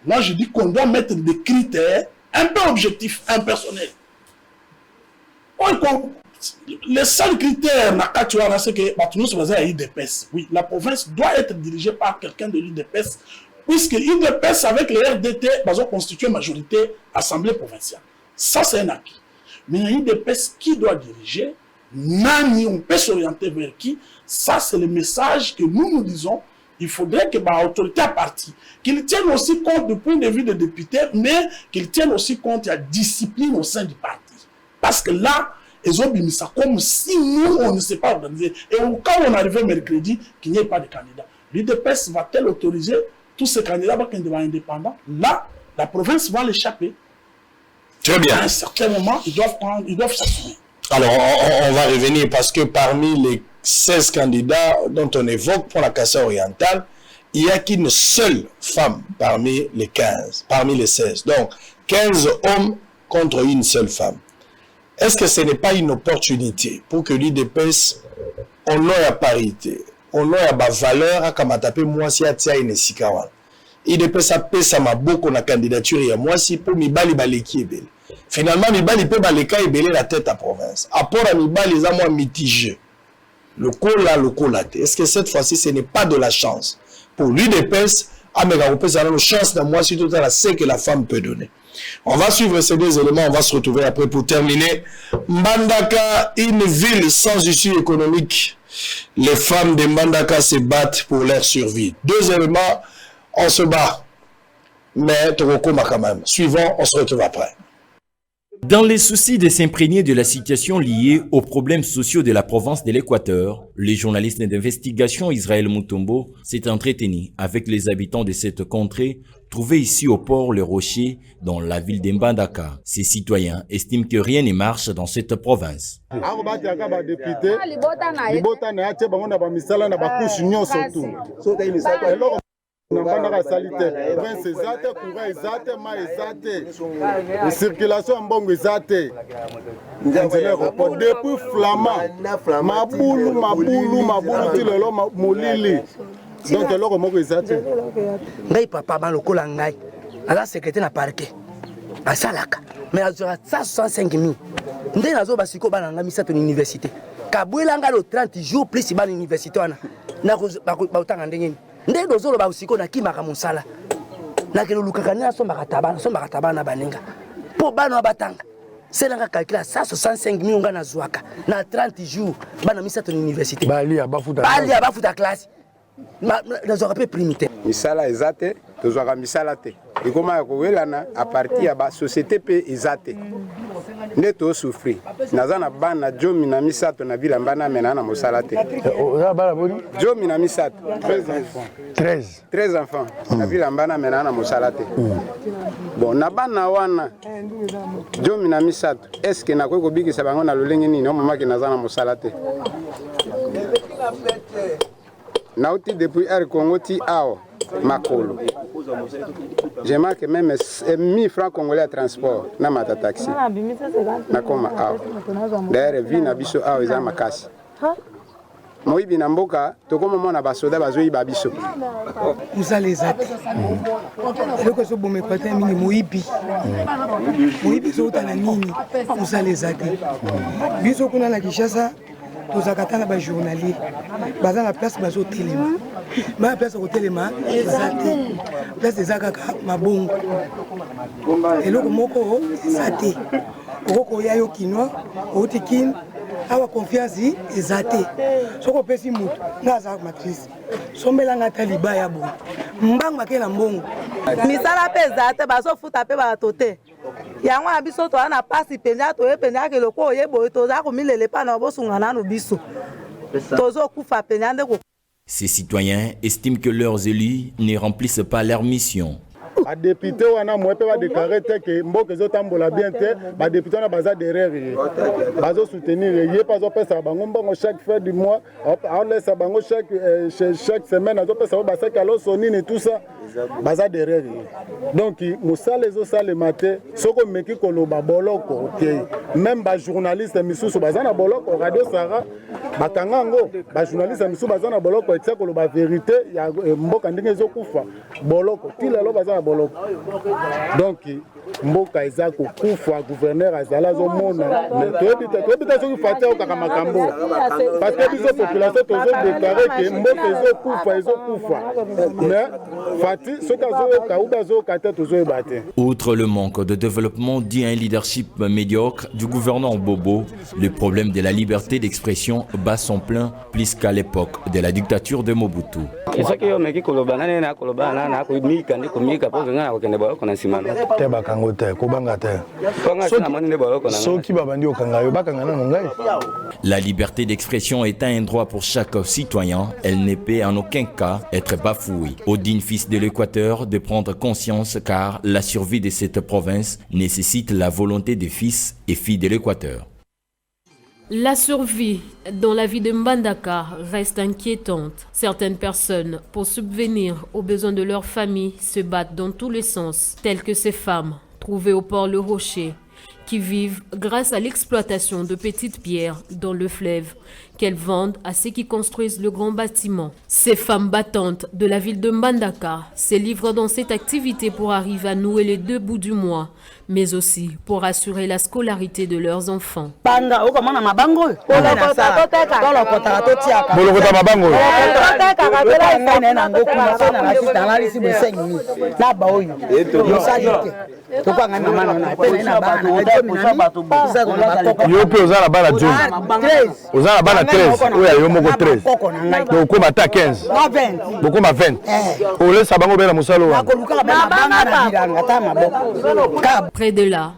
Moi, je dis qu'on doit mettre des critères un peu objectifs, impersonnels. Les seuls critères, c'est que nous sommes à l'IDPS. Oui, la province doit être dirigée par quelqu'un de l'IDPS. Puisque l'IDPS avec le RDT, ils ont constitué majorité assemblée provinciale. Ça, c'est un acquis. Mais l'IDPS, qui doit diriger, Nani, on peut s'orienter vers qui? Ça, c'est le message que nous disons. Il faudrait que l'autorité à partie, qu'ils tiennent aussi compte du point de vue des députés, mais qu'ils tiennent aussi compte de la discipline au sein du parti. Parce que là, ils ont mis ça comme si nous, on ne s'est pas organisé. Et au cas où on arrivait mercredi, qu'il n'y ait pas de candidat, l'IDPS va-t-elle autoriser tous ces candidats qui sont indépendants? Là, la province va l'échapper. Très bien. À un certain moment, ils doivent s'assumer. Alors, on va revenir parce que parmi les 16 candidats dont on évoque pour la Kassai orientale, il n'y a qu'une seule femme parmi les 15, parmi les 16. Donc, 15 hommes contre une seule femme. Est-ce que ce n'est pas une opportunité pour que l'UDPS, on ait la parité, on ait la valeur, à Kamatape, moi, si à Tia Inesikawa. l'UDPS a payé ma beaucoup la candidature et moi, si pour Mibali Baleki Ebele. Finalement, Mibali peut Baleka Ebele la tête à province. Apport à Mibali, les amours mitigés. Le coup là, est-ce que cette fois-ci, ce n'est pas de la chance pour l'UDPS, à Megaropes, a une chance de moi, si tout à la c'est que la femme peut donner. On va suivre ces deux éléments, on va se retrouver après pour terminer. Mbandaka, une ville sans issue économique. Les femmes de Mbandaka se battent pour leur survie. Deux éléments, on se bat. Mais Torokoma quand même. Suivant, on se retrouve après. Dans les soucis de s'imprégner de la situation liée aux problèmes sociaux de la province de l'Équateur, le journaliste d'investigation Israël Mutombo s'est entretenu avec les habitants de cette contrée trouvés ici au port Le Rocher, dans la ville d'Mbandaka. Ces citoyens estiment que rien ne marche dans cette province. Nambandaka salite prince ezate courant ezate ma ezate circulation mbongo ezate nzela report depuis flamand mabulu ti lelo molili donc eloko moko ezate ngai papa ba lokola ngai ala secrétaire na parquet asalaka mais azora 165 000 ndé nazo basiko bana nga misato na université kabwelanga le 30 jours plus ba na université wana na ba utanga ndengeni ndé dozolo ba usiko na kimaka mosala na kelo lukakana sombaka tabana banenga po bana batanga selanga calcula 165 000 nga na zwaka na 30 jours bana misato na université bali abafuta classe nazo rapé primité misala ezate tozwaka misala te ikoma kowelana a partir ya ba société pe ezate nde to souffrir nazana bana jomi na misato na vila mbana mena na mosala te jomi na misato 13 enfants na vila mbana mena na mosala te bon na bana wana jomi na misato est-ce que na ko bikisa bango na lolenge nini mama ki nazana mosala te nauti depuis Air Congo ti ao makolo. Je marque même 1000 francs congolais à transport na mata taxi. Na koma ao. D'ailleurs vi na biso ao eza makasi. Moibi na mboka tokoma mona basoda bazoi ba biso. Musale ezate. Eloko so bome pata mingi moibi. Moibi so utana nini? Musale ezate. Biso kuna na Kinshasa tozakatana ba journalier baza na place bazo telema ma place ko telema ezate place ezakaka mabongo eloko moko ezate okoko ya yo kinwa otikin awa confiance ezate soko pesi mutu naza matrice sombelanga taliba ya bo mbangu makela mbongo misala pe ezate bazo futa pe ba tote yango na biso to na pasi penja to e penja ke loko oyebo to za ko milele pa na bosunga na no biso tozo kufa penja ndeko. Ces citoyens estiment que leurs élus ne remplissent pas leur mission. Ba député wana moepe ba déclarer que mboka ezotambola bien te ba député na baza derrière bazo soutenir ye pas opesa bango mbongo chaque fin du mois on laisse bango chaque semaine azo pesa ba saki alo sonini tout ça baza derrière donc musala ezo sale matin soko meki koloba boloko OK même ba journaliste misusu baza na boloko radio Sara bakanga ngo ba journaliste misusu baza na boloko etsa koloba vérité ya mboka ndenge ezokufa boloko tilelo baza boloko donc mboka eza kokufa gouverneur azala zomona toyebita soki fate okaka makambo parce que biso population tozodeklare ke mboka ezokufa mais fati soki azoyoka ubi azoyoka te tozoyeba te. Outre le manque de développement dû à un leadership médiocre du gouverneur Bobo, le problème de la liberté d'expression bat son plein plus qu'à l'époque de la dictature de Mobutu. La liberté d'expression est un droit pour chaque citoyen. Elle ne peut en aucun cas être bafouée. Au digne fils de l'Équateur de prendre conscience car la survie de cette province nécessite la volonté des fils et filles de l'Équateur. La survie dans la vie de Mbandaka reste inquiétante. Certaines personnes, pour subvenir aux besoins de leur famille, se battent dans tous les sens, telles que ces femmes trouvées au port Le Rocher, qui vivent grâce à l'exploitation de petites pierres dans le fleuve qu'elles vendent à ceux qui construisent le grand bâtiment. Ces femmes battantes de la ville de Mbandaka se livrent dans cette activité pour arriver à nouer les 2 bouts du mois, mais aussi pour assurer la scolarité de leurs enfants. Yo pe oza na bana 12. Oza na bana 13. Oya yo moko 13. Donc koma ta 15. Bokoma 20. Ole sabango bena musalo wa. Près de là,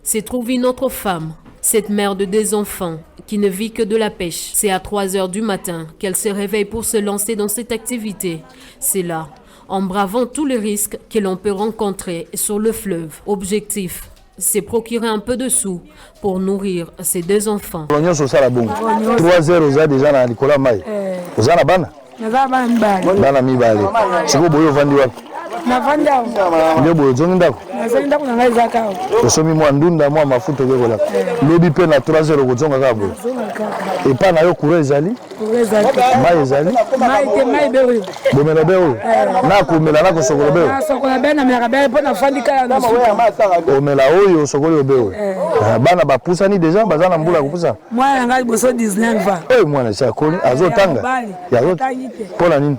se trouve une autre femme, cette mère de 2 enfants, qui ne vit que de la pêche. C'est à 3 heures du matin qu'elle se réveille pour se lancer dans cette activité. C'est là, en bravant tous les risques que l'on peut rencontrer sur le fleuve. Objectif, c'est procurer un peu de sous pour nourrir ses 2 enfants. 3 heures oza déjà na likola mai. Oza na bana? Bana mibale. Siko boyo vandi wapi? Nde boyo zongi ndako? Osomi mwa ndunda mwa mafuta okekola. Lobi pe na 3 heures okozonga kaka boyo. Epa na yo courant ezali? Mai ezali? Bomela be oyo? Na komela na kosokola be oyo? Omela oyo osokoli obe oyo? Bana bapusani deja baza na mbula kopusa? Mwana ngai boso 19 ans. Mwana si akoni azotanga? Mpona nini?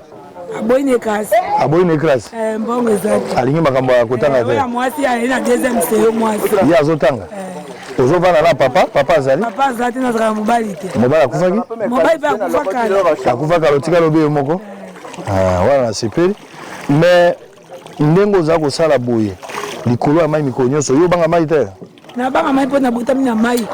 Aboyine klase. Aboyine klase? Mbongo ezaki. Alingi makambo ya kotanga te? Mwasi ali na deuxième série mwasi. Ye azotanga? Ozovana na papa azali? Papa azali nazaka mobali te. Mobali akufaki? Mobali pe akufa kala. Akufa kala otika lobi yo moko? Wana nasepeli. Mais ndenge oza kosala boye likolo ya mai mikolo nyonso yo banga mai te? Na banga mai mpo nabotami na mai.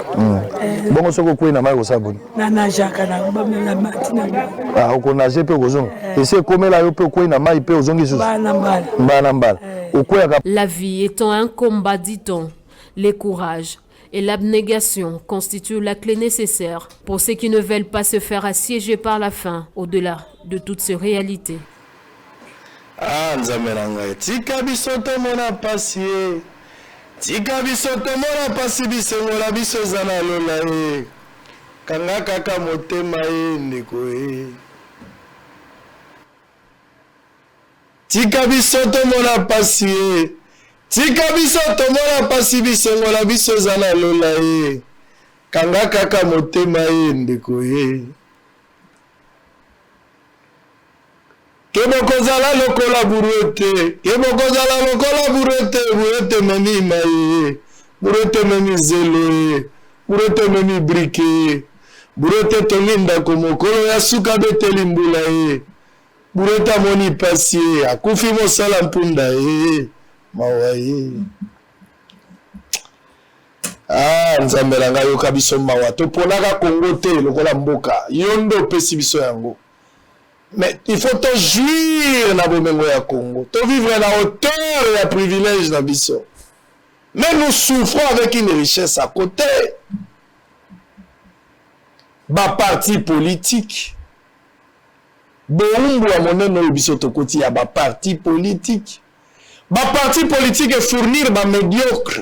Bongo soki okwei na mai kosala boni? Nanajaka na matina. Okonage mpe okozonga? Esi ekomela yo mpe okwei na mai mpe ozongi susu? Mbala mbala. La vie étant un combat, dit-on, le courage et l'abnégation constituent la clé nécessaire pour ceux qui ne veulent pas se faire assiéger par la faim au-delà de toutes ces réalités. Nzambe na ngai tika biso tomona pasi ye tika biso tomona pasi bisengola biso eza na lola ye kanga kaka motema ye ndeko ye tika biso tomona pasi ye tika biso tomona pasi bisengola biso eza na lola ye kanga kaka motema ye ndeko ye Kebokozala lokola buruete, kebokozala lokola buruete, buruete memi maye, buruete memi zelo, buruete memi brike, buruete tolinda komokolo ya suka beteli mbula ye, buruete amoni pasi ye, akufi mosala mpunda ye, mawa ye. Nzambe na ngai yoka biso mawa, toponaka Kongo te lokola mboka, yondo opesi biso yango. Mais il faut te jouir na bomengo ya Congo, te vivre na hauteur et à privilège na biso. Mais nous souffrons avec une richesse à côté. Ba parti politique. Boumbu a moneno biso to koti ya ba parti politique. Ba parti politique est fournir ba médiocre.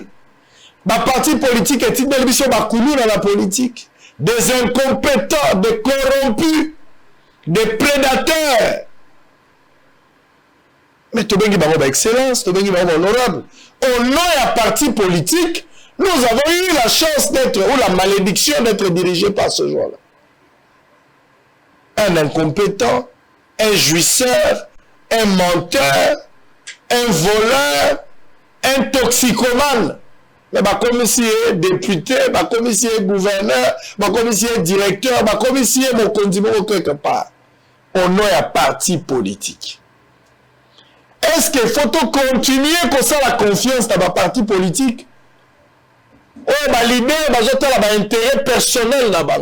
Ba parti politique est tibel biso ba koulou na la politique. Des incompétents, des corrompus. Des prédateurs. Mais tu bengi bango ba excellence, tu bengi bango honorable. Au nom de parti politique, nous avons eu la chance d'être, ou la malédiction d'être dirigés par ce joueur-là. Un incompétent, un jouisseur, un menteur, un voleur, un toxicomane. Mais comme si député, comme si gouverneur, comme si directeur, comme si mon condiment quelque part. On a un parti politique. Est-ce qu'il faut continuer comme ça la confiance dans ma parti politique? Oh, l'idée, j'ai intérêt personnel là-bas.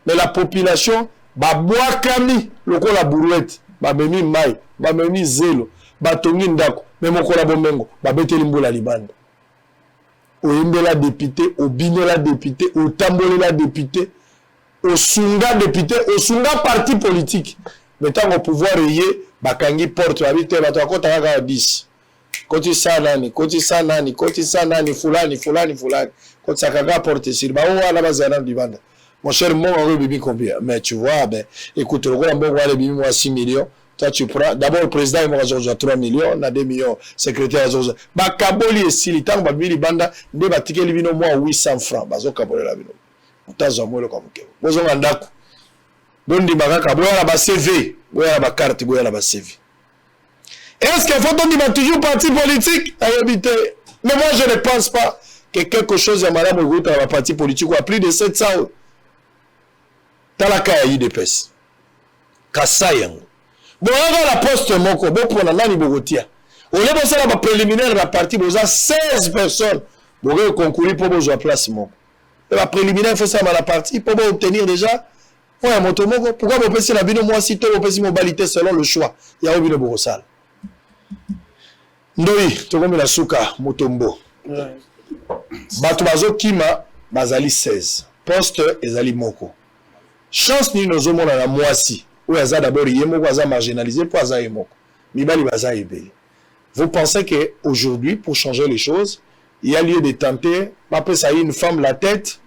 Mais la population, bois kami, le ko la bourouette, memi mai, memi zelo, tongi ndako, mais mon ko la bomengo, beteli mbula libanda. Oimbela député, Obinola député, Otambolela député, Osunga député, Osunga parti politique. Maintenant au pouvoir yé, bakangi porte habite bato akota kaka 10. Koti sanani, fulani. Koti sakaka porte sur ba wala bazana dibanda. Mon cher mon on bibi combien? Mais tu vois ben écoute le gars bon wala bibi moi 6 millions. Toi tu prends d'abord le président il m'a Georges 3 millions, na 2 millions secrétaire Georges. Ba kaboli et silitan ba bibi banda nde batike libino moi 800 francs. Bazo kabolela bino. Utazo mo le kamuke. Bozo ngandako. Dondi bagaka boya la ba CV, boya la ba carte, boya la ba CV. Est-ce qu'il faut donner toujours parti politique? Mais moi je ne pense pas que quelque chose à madame Ogout à la parti politique ou à plus de 700 euros. Talaka ya IDPS. Kasayango. Bon, on la poste moko, bon pour la nani Bogotia. Au lieu de ça, la préliminaire de la partie, vous avez 16 personnes. Vous avez concourir pour vous place moko. Et la préliminaire, il faut ça dans la partie pour vous obtenir déjà. Ouais, moto moko. Pourquoi vous pensez la bino moi si toi vous pensez mobilité selon le choix? Il y a obino Bogosal. Ndoi, tokomi la suka Mutombo. Bato bazo kima bazali 16. Poste ezali moko. Chance ni nozomona na mwasi. Ou aza d'abord yemoko aza marginalisé pour aza yemoko. Mibali baza ebe. Vous pensez que aujourd'hui pour changer les choses, il y a lieu de tenter, après ça une femme la tête,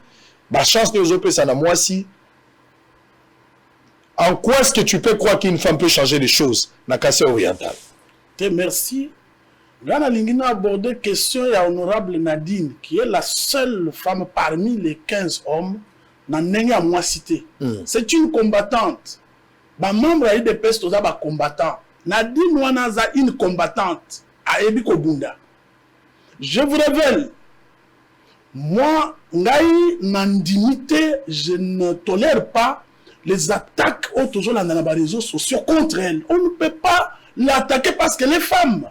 ba chance ni ozope ça na mwasi. En quoi est-ce que tu peux croire qu'une femme peut changer les choses na Kasai oriental? Te merci. Là, on a abordé la question de l'honorable Nadine, qui est la seule femme parmi les 15 hommes dans le cité. C'est une combattante. Les membres de l'IDPS sont des combattants. Nadine Wanaza une combattante à Ebiko Bunda. Je vous révèle, moi, Nandimité, je ne tolère pas les attaques autour dans les réseaux sociaux contre elle. On ne peut pas l'attaquer parce qu'elle est femme.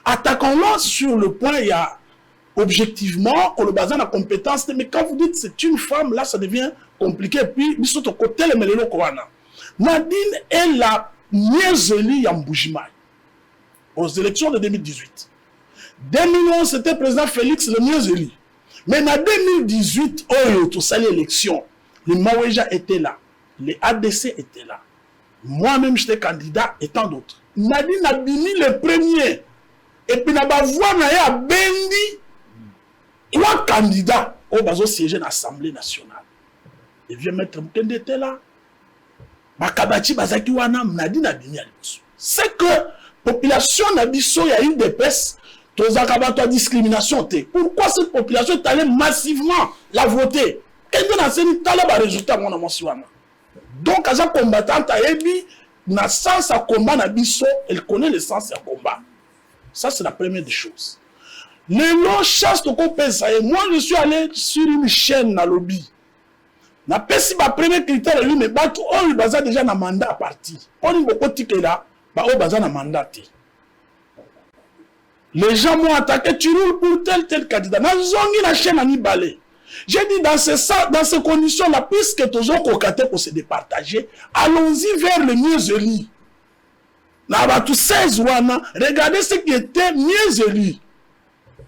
Attaquons-la sur le point, il y a objectivement, on le base la compétence, mais quand vous dites c'est une femme, là ça devient compliqué. Puis, côté le Melelo Kowana. Nadine est la mieux élue à Mboujimai aux élections de 2018. 2011, c'était président Félix le mieux élu. Mais en 2018, tout ça, l'élection, les Maweja étaient là, les ADC étaient là. Moi-même, j'étais candidat et tant d'autres. Nadine a bini le premier. Et puis, na ba voix na ya bendi 3 candidats au bazo siéger dans l'Assemblée nationale. Et vieux maître Mukende était là. Bakabachi bazaki wana Nadine a bini à l'époque. C'est que population nabiso ya une dépêche, tous akabato discrimination té. Pourquoi cette population est allée massivement la voter? Kende na seni tala ba résultat mona mosi wana. Donc aza combattante a ebi na sens à combat nabiso, elle connaît le sens à combat. Ça, c'est la première des choses. Les lots chasse de compétences. Moi, je suis allé sur une chaîne dans le lobby. Na pesi ba premier critère lui mais batu on lui baza déjà na mandat à partir. On y beaucoup ticket là, ba o baza na mandat. Les gens m'ont attaqué, tu roules pour tel candidat. Na zongi la chaîne à Nibale. J'ai dit dans ces conditions là, puisque tous ont cocaté pour se départager, allons-y vers le mieux élu. Là, tous 16 wana, regardez ce qui était mieux élu.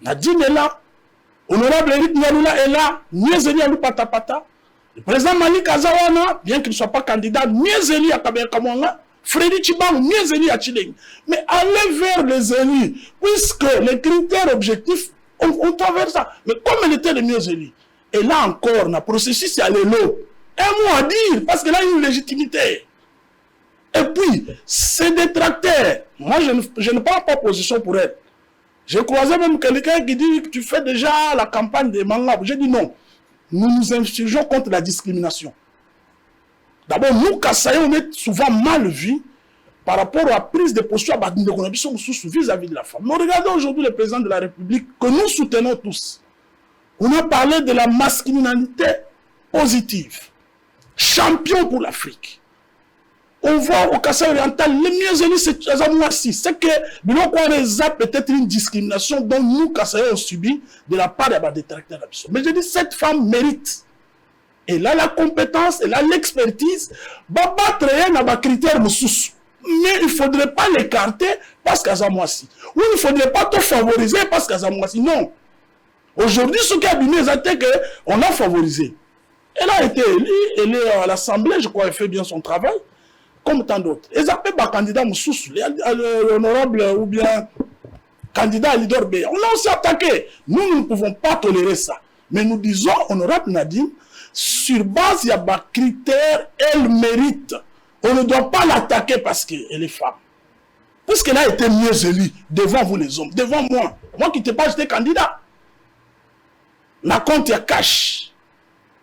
Nadine est là, honorable Eric Nyalula est là, mieux élu à Lupatapata. Le président Malik Azawana, bien qu'il ne soit pas candidat, mieux élu à Kabea Kamwanga. Freddy Chibang, mieux élu à Chileng. Mais allez vers les élus, puisque les critères objectifs, on traverse ça. Mais comme elle était le mieux élu, et là encore, le processus, il y a le lot. Un mot à dire, parce qu'elle a une légitimité. Et puis, ces détracteurs, moi je ne prends pas position pour elle. J'ai croisé même quelqu'un qui dit que tu fais déjà la campagne des mangas. J'ai dit non, nous nous insurgeons contre la discrimination. D'abord, nous, Kasaï, on est souvent mal vus par rapport à la prise de posture vis-à-vis de la femme. Mais regardez aujourd'hui le président de la République que nous soutenons tous. On a parlé de la masculinité positive. Champion pour l'Afrique. On voit au Kasaï oriental, les mieux élus, c'est Azamouassi. C'est que, peut-être une discrimination dont nous, Kasaï, on subit de la part des détracteurs. Mais je dis, cette femme mérite. Elle a la compétence, elle a l'expertise. Baba Trayan n'a pas critère moussous. Mais il ne faudrait pas l'écarter parce qu'Azamouassi. Ou il ne faudrait pas te favoriser parce qu'Azamouassi. Non. Aujourd'hui, ce qui a abîmé, c'est qu'on a favorisé. Elle a été élue, elle est à l'Assemblée, je crois, elle fait bien son travail, comme tant d'autres. Et ça peut pas candidat Moussous, l'honorable ou bien candidat à leader B. On l'a aussi attaqué. Nous ne pouvons pas tolérer ça. Mais nous disons, honorable Nadine, sur base, il y a des critères, elle mérite. On ne doit pas l'attaquer parce qu'elle est femme. Puisqu'elle a été mieux élue devant vous les hommes, devant moi. Moi qui n'étais pas, j'étais candidat. La compte, il y a cash.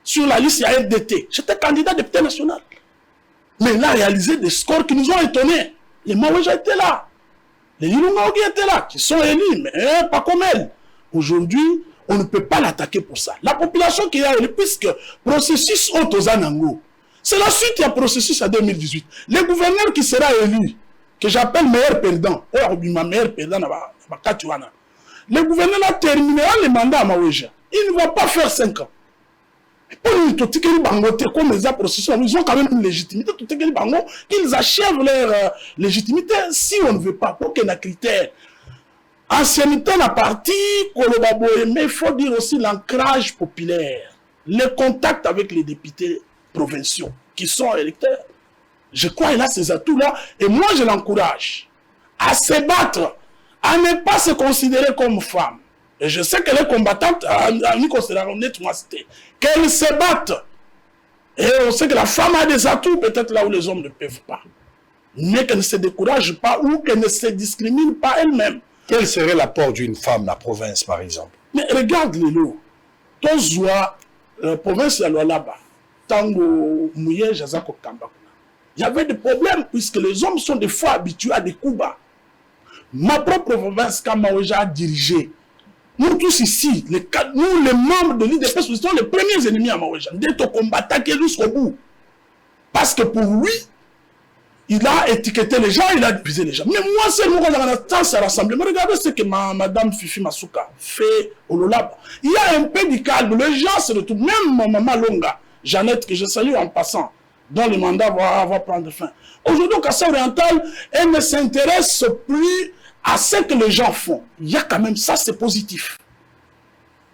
Sur la liste, il y a LDT. J'étais candidat député national. Mais il a réalisé des scores qui nous ont étonnés. Les Maouéja étaient là. Les Yilungaogi étaient là, qui sont élus, mais pas comme elle. Aujourd'hui, on ne peut pas l'attaquer pour ça. La population qui a élu, puisque processus Otozanango, c'est la suite, il y a processus en 2018. Le gouverneur qui sera élu, que j'appelle meilleur perdant, le gouverneur a terminé le mandat à Maouéja. Il ne va pas faire 5 ans. Comme les processus, ils ont quand même une légitimité. Qu'ils achèvent leur légitimité si on ne veut pas, pour qu'il y ait un critère. Ancienneté, la partie, mais il faut dire aussi l'ancrage populaire, les contacts avec les députés provinciaux qui sont électeurs. Je crois qu'il a ces atouts-là, et moi je l'encourage à se battre, à ne pas se considérer comme femme. Et je sais qu'elle est combattante, à nous considérer qu'elle se batte. Et on sait que la femme a des atouts, peut-être là où les hommes ne peuvent pas. Mais qu'elle ne se décourage pas ou qu'elle ne se discrimine pas elle-même. Quel serait l'apport d'une femme, la province, par exemple? Mais regarde les lots. La province de là-bas, Tango, Mouye, Jazako, Kamba. Il y avait des problèmes puisque les hommes sont des fois habitués à des coups bas. Ma propre province, quand Maouéja a dirigé, nous tous ici, nous les membres de l'IDPS, nous sommes les premiers ennemis à Maouéja. D'être au combat, jusqu'au bout. Parce que pour lui, il a étiqueté les gens, il a divisé les gens. Mais moi, c'est moi qui ai dans ce rassemblement. Regardez ce que madame Fifi Masuka fait au Lolaba. Il y a un peu de calme. Les gens se retrouvent. Même ma maman Longa, Jeannette, que je salue en passant, dont le mandat va prendre fin. Aujourd'hui, au Kassai oriental, elle ne s'intéresse plus à ce que les gens font. Il y a quand même ça, c'est positif.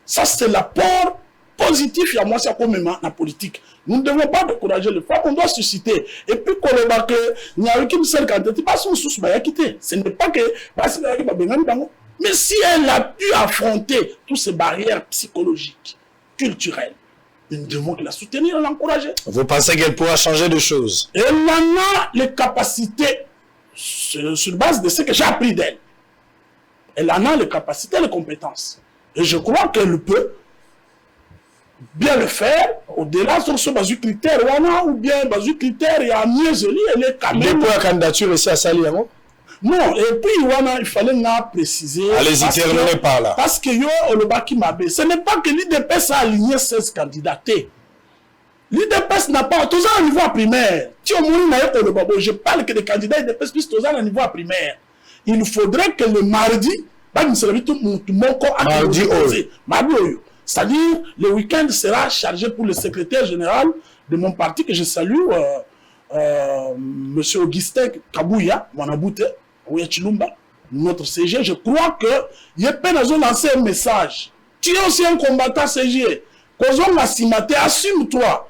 Ça, c'est l'apport positif. Il y a moi, c'est comme la politique. Nous ne devons pas décourager les femmes, on doit susciter. Et puis, quand il n'y a aucune seule quantité, pas son sous, ce n'est pas que. Mais si elle a pu affronter toutes ces barrières psychologiques, culturelles, nous devons la soutenir et l'encourager. Vous pensez qu'elle pourra changer de choses? Elle en a les capacités sur base de ce que j'ai appris d'elle. Elle en a les capacités et les compétences. Et je crois qu'elle peut bien le faire, au-delà de ce basu critère, ou bien basu critère, il y a mieux élu, elle est quand même... Depuis la candidature ici à Saliamo? Non, et puis il fallait préciser... Allez-y, terminez par là. Parce que ce n'est pas que l'IDPS a aligné 16 candidatés. L'IDPS n'a pas... Tous à niveau primaire. Je parle que les candidats IDPS puissent tous à niveau primaire. Il faudrait que le mardi... Mardi, c'est-à-dire, le week-end sera chargé pour le secrétaire général de mon parti que je salue, M. Augustin Kabouya, Manaboute, Chilumba, notre CG. Je crois qu'il y a peine à lancer un message. Tu es aussi un combattant CG. Assume-toi.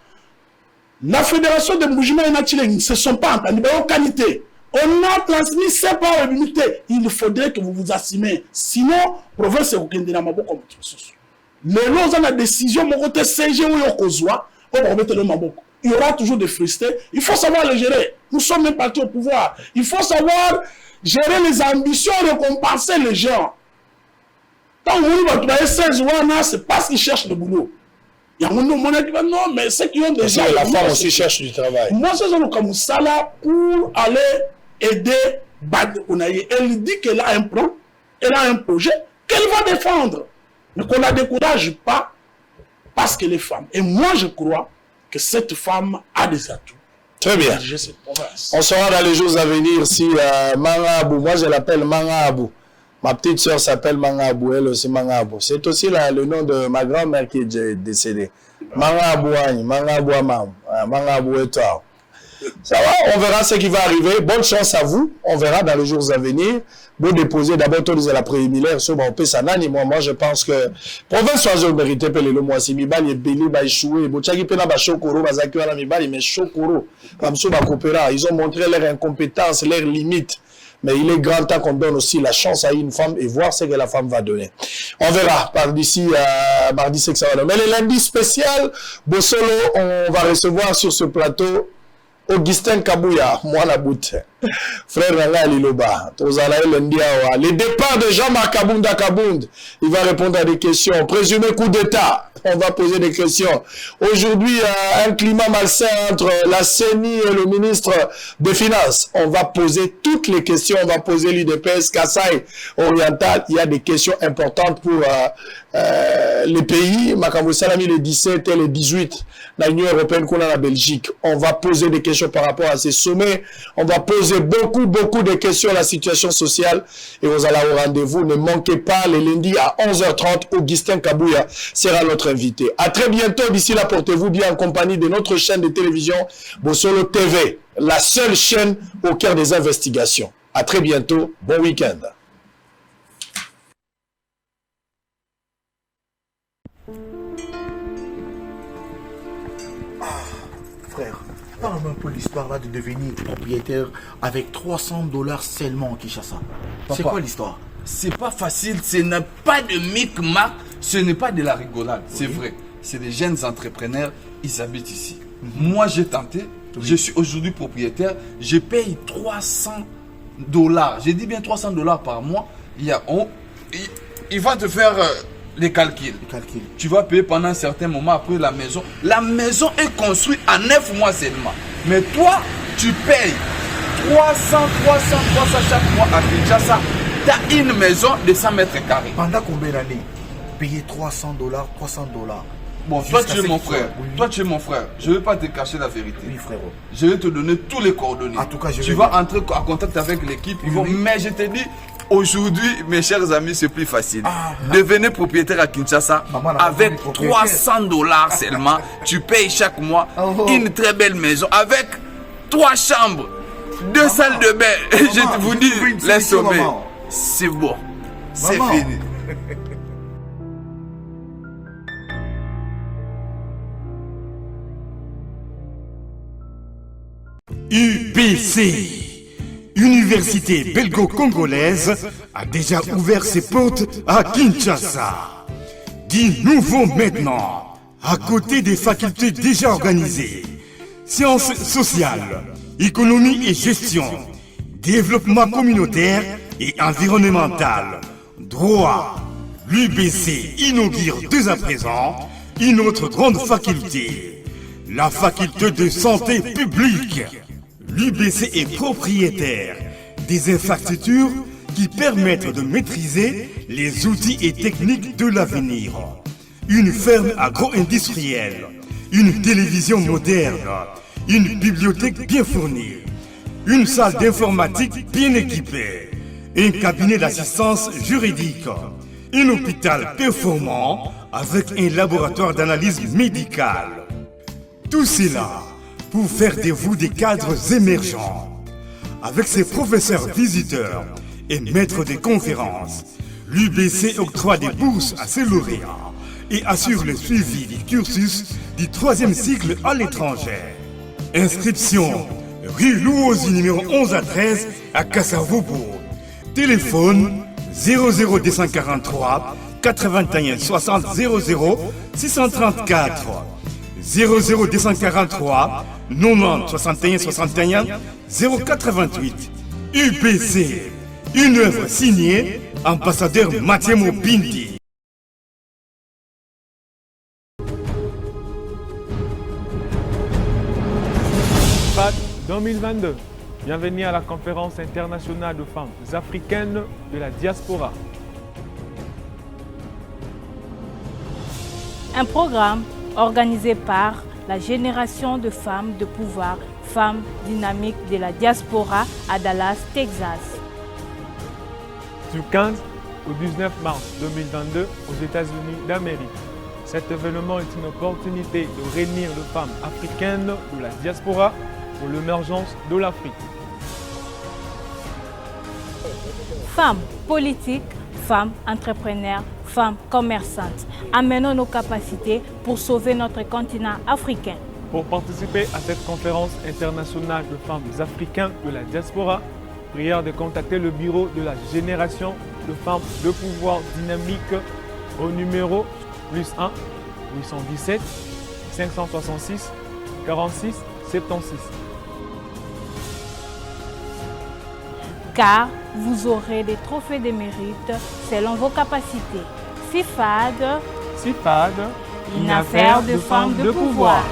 La fédération de Moujima et Natileng ne se sont pas entendus, mais en qualité. On a transmis ces paroles d'unité. Il faudrait que vous vous assumez. Sinon, province est au Kendina Mabo comme tout. Les lois ont la décision, mon côté CG ou Yokozwa, il y aura toujours des frustrés. Il faut savoir les gérer. Nous sommes un parti au pouvoir. Il faut savoir gérer les ambitions, récompenser les gens. Quand vous voyez 16 ans, c'est parce qu'ils cherchent le boulot. Il y a un monde qui va non, mais ceux qui ont déjà. La femme aussi cherche du travail. Moi, c'est ça comme ça là pour aller aider Bad Onaye. Elle dit qu'elle a un plan, elle a un projet qu'elle va défendre. Mais qu'on ne la décourage pas parce qu'elle est femme. Et moi, je crois que cette femme a des atouts. Très bien. On sera dans les jours à venir si Mangabou, moi je l'appelle Mangabou. Ma petite soeur s'appelle Mangabou, elle aussi Mangabou. C'est aussi le nom de ma grand-mère qui est décédée. Mangabou Agne, Mangabou Amam, Mangabou Etoire. Ça va, on verra ce qui va arriver. Bonne chance à vous. On verra dans les jours à venir. Vous déposez d'abord tous les préliminaires sur mon Pessanani. Moi, je pense que province soit mérité pour le mois. Si Mibali est belé, va échouer. Bochaki pena ba Chokoro, bazaki wala Mibali, mais Chokoro, comme ça, ba coopéra. Ils ont montré leur incompétence, leurs limites. Mais il est grand temps qu'on donne aussi la chance à une femme et voir ce que la femme va donner. On verra par d'ici mardi, c'est que ça va donner. Mais le lundi spécial, Bossolo, on va recevoir sur ce plateau Augustin Kabouya, moi la boute. Frère Nanga Liloba, le départ de Jean-Marc Kabunda Kabound, il va répondre à des questions. Présumé coup d'État, on va poser des questions. Aujourd'hui, un climat malsain entre la CENI et le ministre des Finances. On va poser toutes les questions, on va poser l'UDPS, Kassai Oriental. Il y a des questions importantes pour les pays. Makambo Salami les 17 et les 18, l'Union européenne qu'on a la Belgique. On va poser des questions par rapport à ces sommets. On va poser beaucoup de questions à la situation sociale et vous allez au rendez-vous. Ne manquez pas les lundis à 11h30. Augustin Kabouya sera notre invité. À très bientôt. D'ici là, portez-vous bien en compagnie de notre chaîne de télévision Bossolo TV, la seule chaîne au cœur des investigations. À très bientôt. Bon week-end. Frère, parle-moi un peu l'histoire là de devenir propriétaire avec $300 seulement en Kinshasa. C'est quoi l'histoire? C'est pas facile, ce n'est pas de micmac, ce n'est pas de la rigolade, c'est vrai. C'est des jeunes entrepreneurs, ils habitent ici. Moi j'ai tenté, je suis aujourd'hui propriétaire, je paye $300. J'ai dit bien $300 par mois. Il va te faire les calculs. Tu vas payer pendant un certain moment après la maison. La maison est construite en 9 mois seulement. Mais toi, tu payes 300 chaque mois à Kinshasa. Tu as une maison de 100 mètres carrés. Pendant combien d'années? Payer $300. Bon, toi tu es mon frère. Toi tu es mon frère. Je ne vais pas te cacher la vérité. Oui, frérot. Je vais te donner tous les coordonnées. En tout cas, tu vas entrer en contact avec l'équipe. Mais je te dis, aujourd'hui, mes chers amis, c'est plus facile. Devenez propriétaire à Kinshasa avec $300 seulement. Tu payes chaque mois une très belle maison avec 3 chambres, 2 salles de bain. Je vous dis, les sommets, c'est bon. C'est fini. UBC, Université belgo-congolaise, a déjà ouvert ses portes à Kinshasa. Du nouveau maintenant, à côté des facultés déjà organisées, sciences sociales, économie et gestion, développement communautaire et environnemental, droit, l'UBC inaugure dès à présent une autre grande faculté, la faculté de santé publique. L'UBC est propriétaire des infrastructures qui permettent de maîtriser les outils et techniques de l'avenir. Une ferme agro-industrielle, une télévision moderne, une bibliothèque bien fournie, une salle d'informatique bien équipée, un cabinet d'assistance juridique, un hôpital performant avec un laboratoire d'analyse médicale. Tout cela pour faire de vous des cadres émergents. Avec ses professeurs visiteurs et maîtres de conférences, l'UBC octroie des bourses à ses lauréats et assure le suivi du cursus du 3e cycle à l'étranger. Inscription rue Louosi numéro 11 à 13 à Kassavobo. Téléphone 00243 81 60 00 634 00243 90 61 61 088. UPC, une œuvre signée ambassadeur Mathieu Mobindi. FAD 2022. Bienvenue à la conférence internationale de femmes africaines de la diaspora. Un programme organisé par la Génération de femmes de pouvoir, femmes dynamiques de la diaspora à Dallas, Texas. Du 15 au 19 mars 2022 aux États-Unis d'Amérique. Cet événement est une opportunité de réunir les femmes africaines de la diaspora pour l'émergence de l'Afrique. Femmes politiques, femmes entrepreneurs, femmes commerçantes. Amenons nos capacités pour sauver notre continent africain. Pour participer à cette conférence internationale de femmes africaines de la diaspora, prière de contacter le bureau de la génération de femmes de pouvoir dynamique au numéro +1 817 566 46 76. Car vous aurez des trophées de mérite selon vos capacités. CIFAD, une affaire de femmes de pouvoir.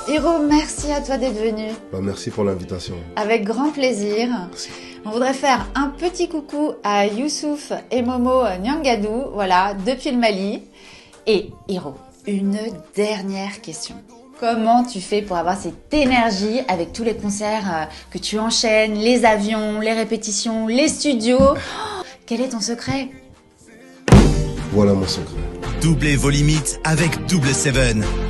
Hiro, merci à toi d'être venu. Merci pour l'invitation. Avec grand plaisir. Merci. On voudrait faire un petit coucou à Youssouf et Momo Nyangadou, voilà, depuis le Mali. Et Hiro, une dernière question. Comment tu fais pour avoir cette énergie avec tous les concerts que tu enchaînes, les avions, les répétitions, les studios? Quel est ton secret? Voilà mon secret. Doublez vos limites avec Double 7.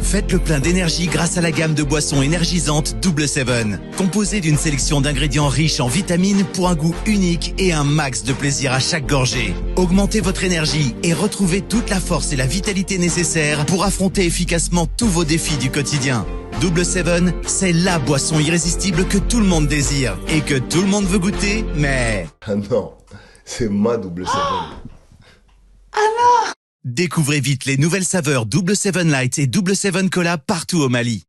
Faites le plein d'énergie grâce à la gamme de boissons énergisantes Double 7. Composée d'une sélection d'ingrédients riches en vitamines pour un goût unique et un max de plaisir à chaque gorgée. Augmentez votre énergie et retrouvez toute la force et la vitalité nécessaires pour affronter efficacement tous vos défis du quotidien. Double 7, c'est la boisson irrésistible que tout le monde désire et que tout le monde veut goûter, mais... Ah non, c'est ma Double 7. Ah non! Découvrez vite les nouvelles saveurs Double 7 Light et Double 7 Cola partout au Mali.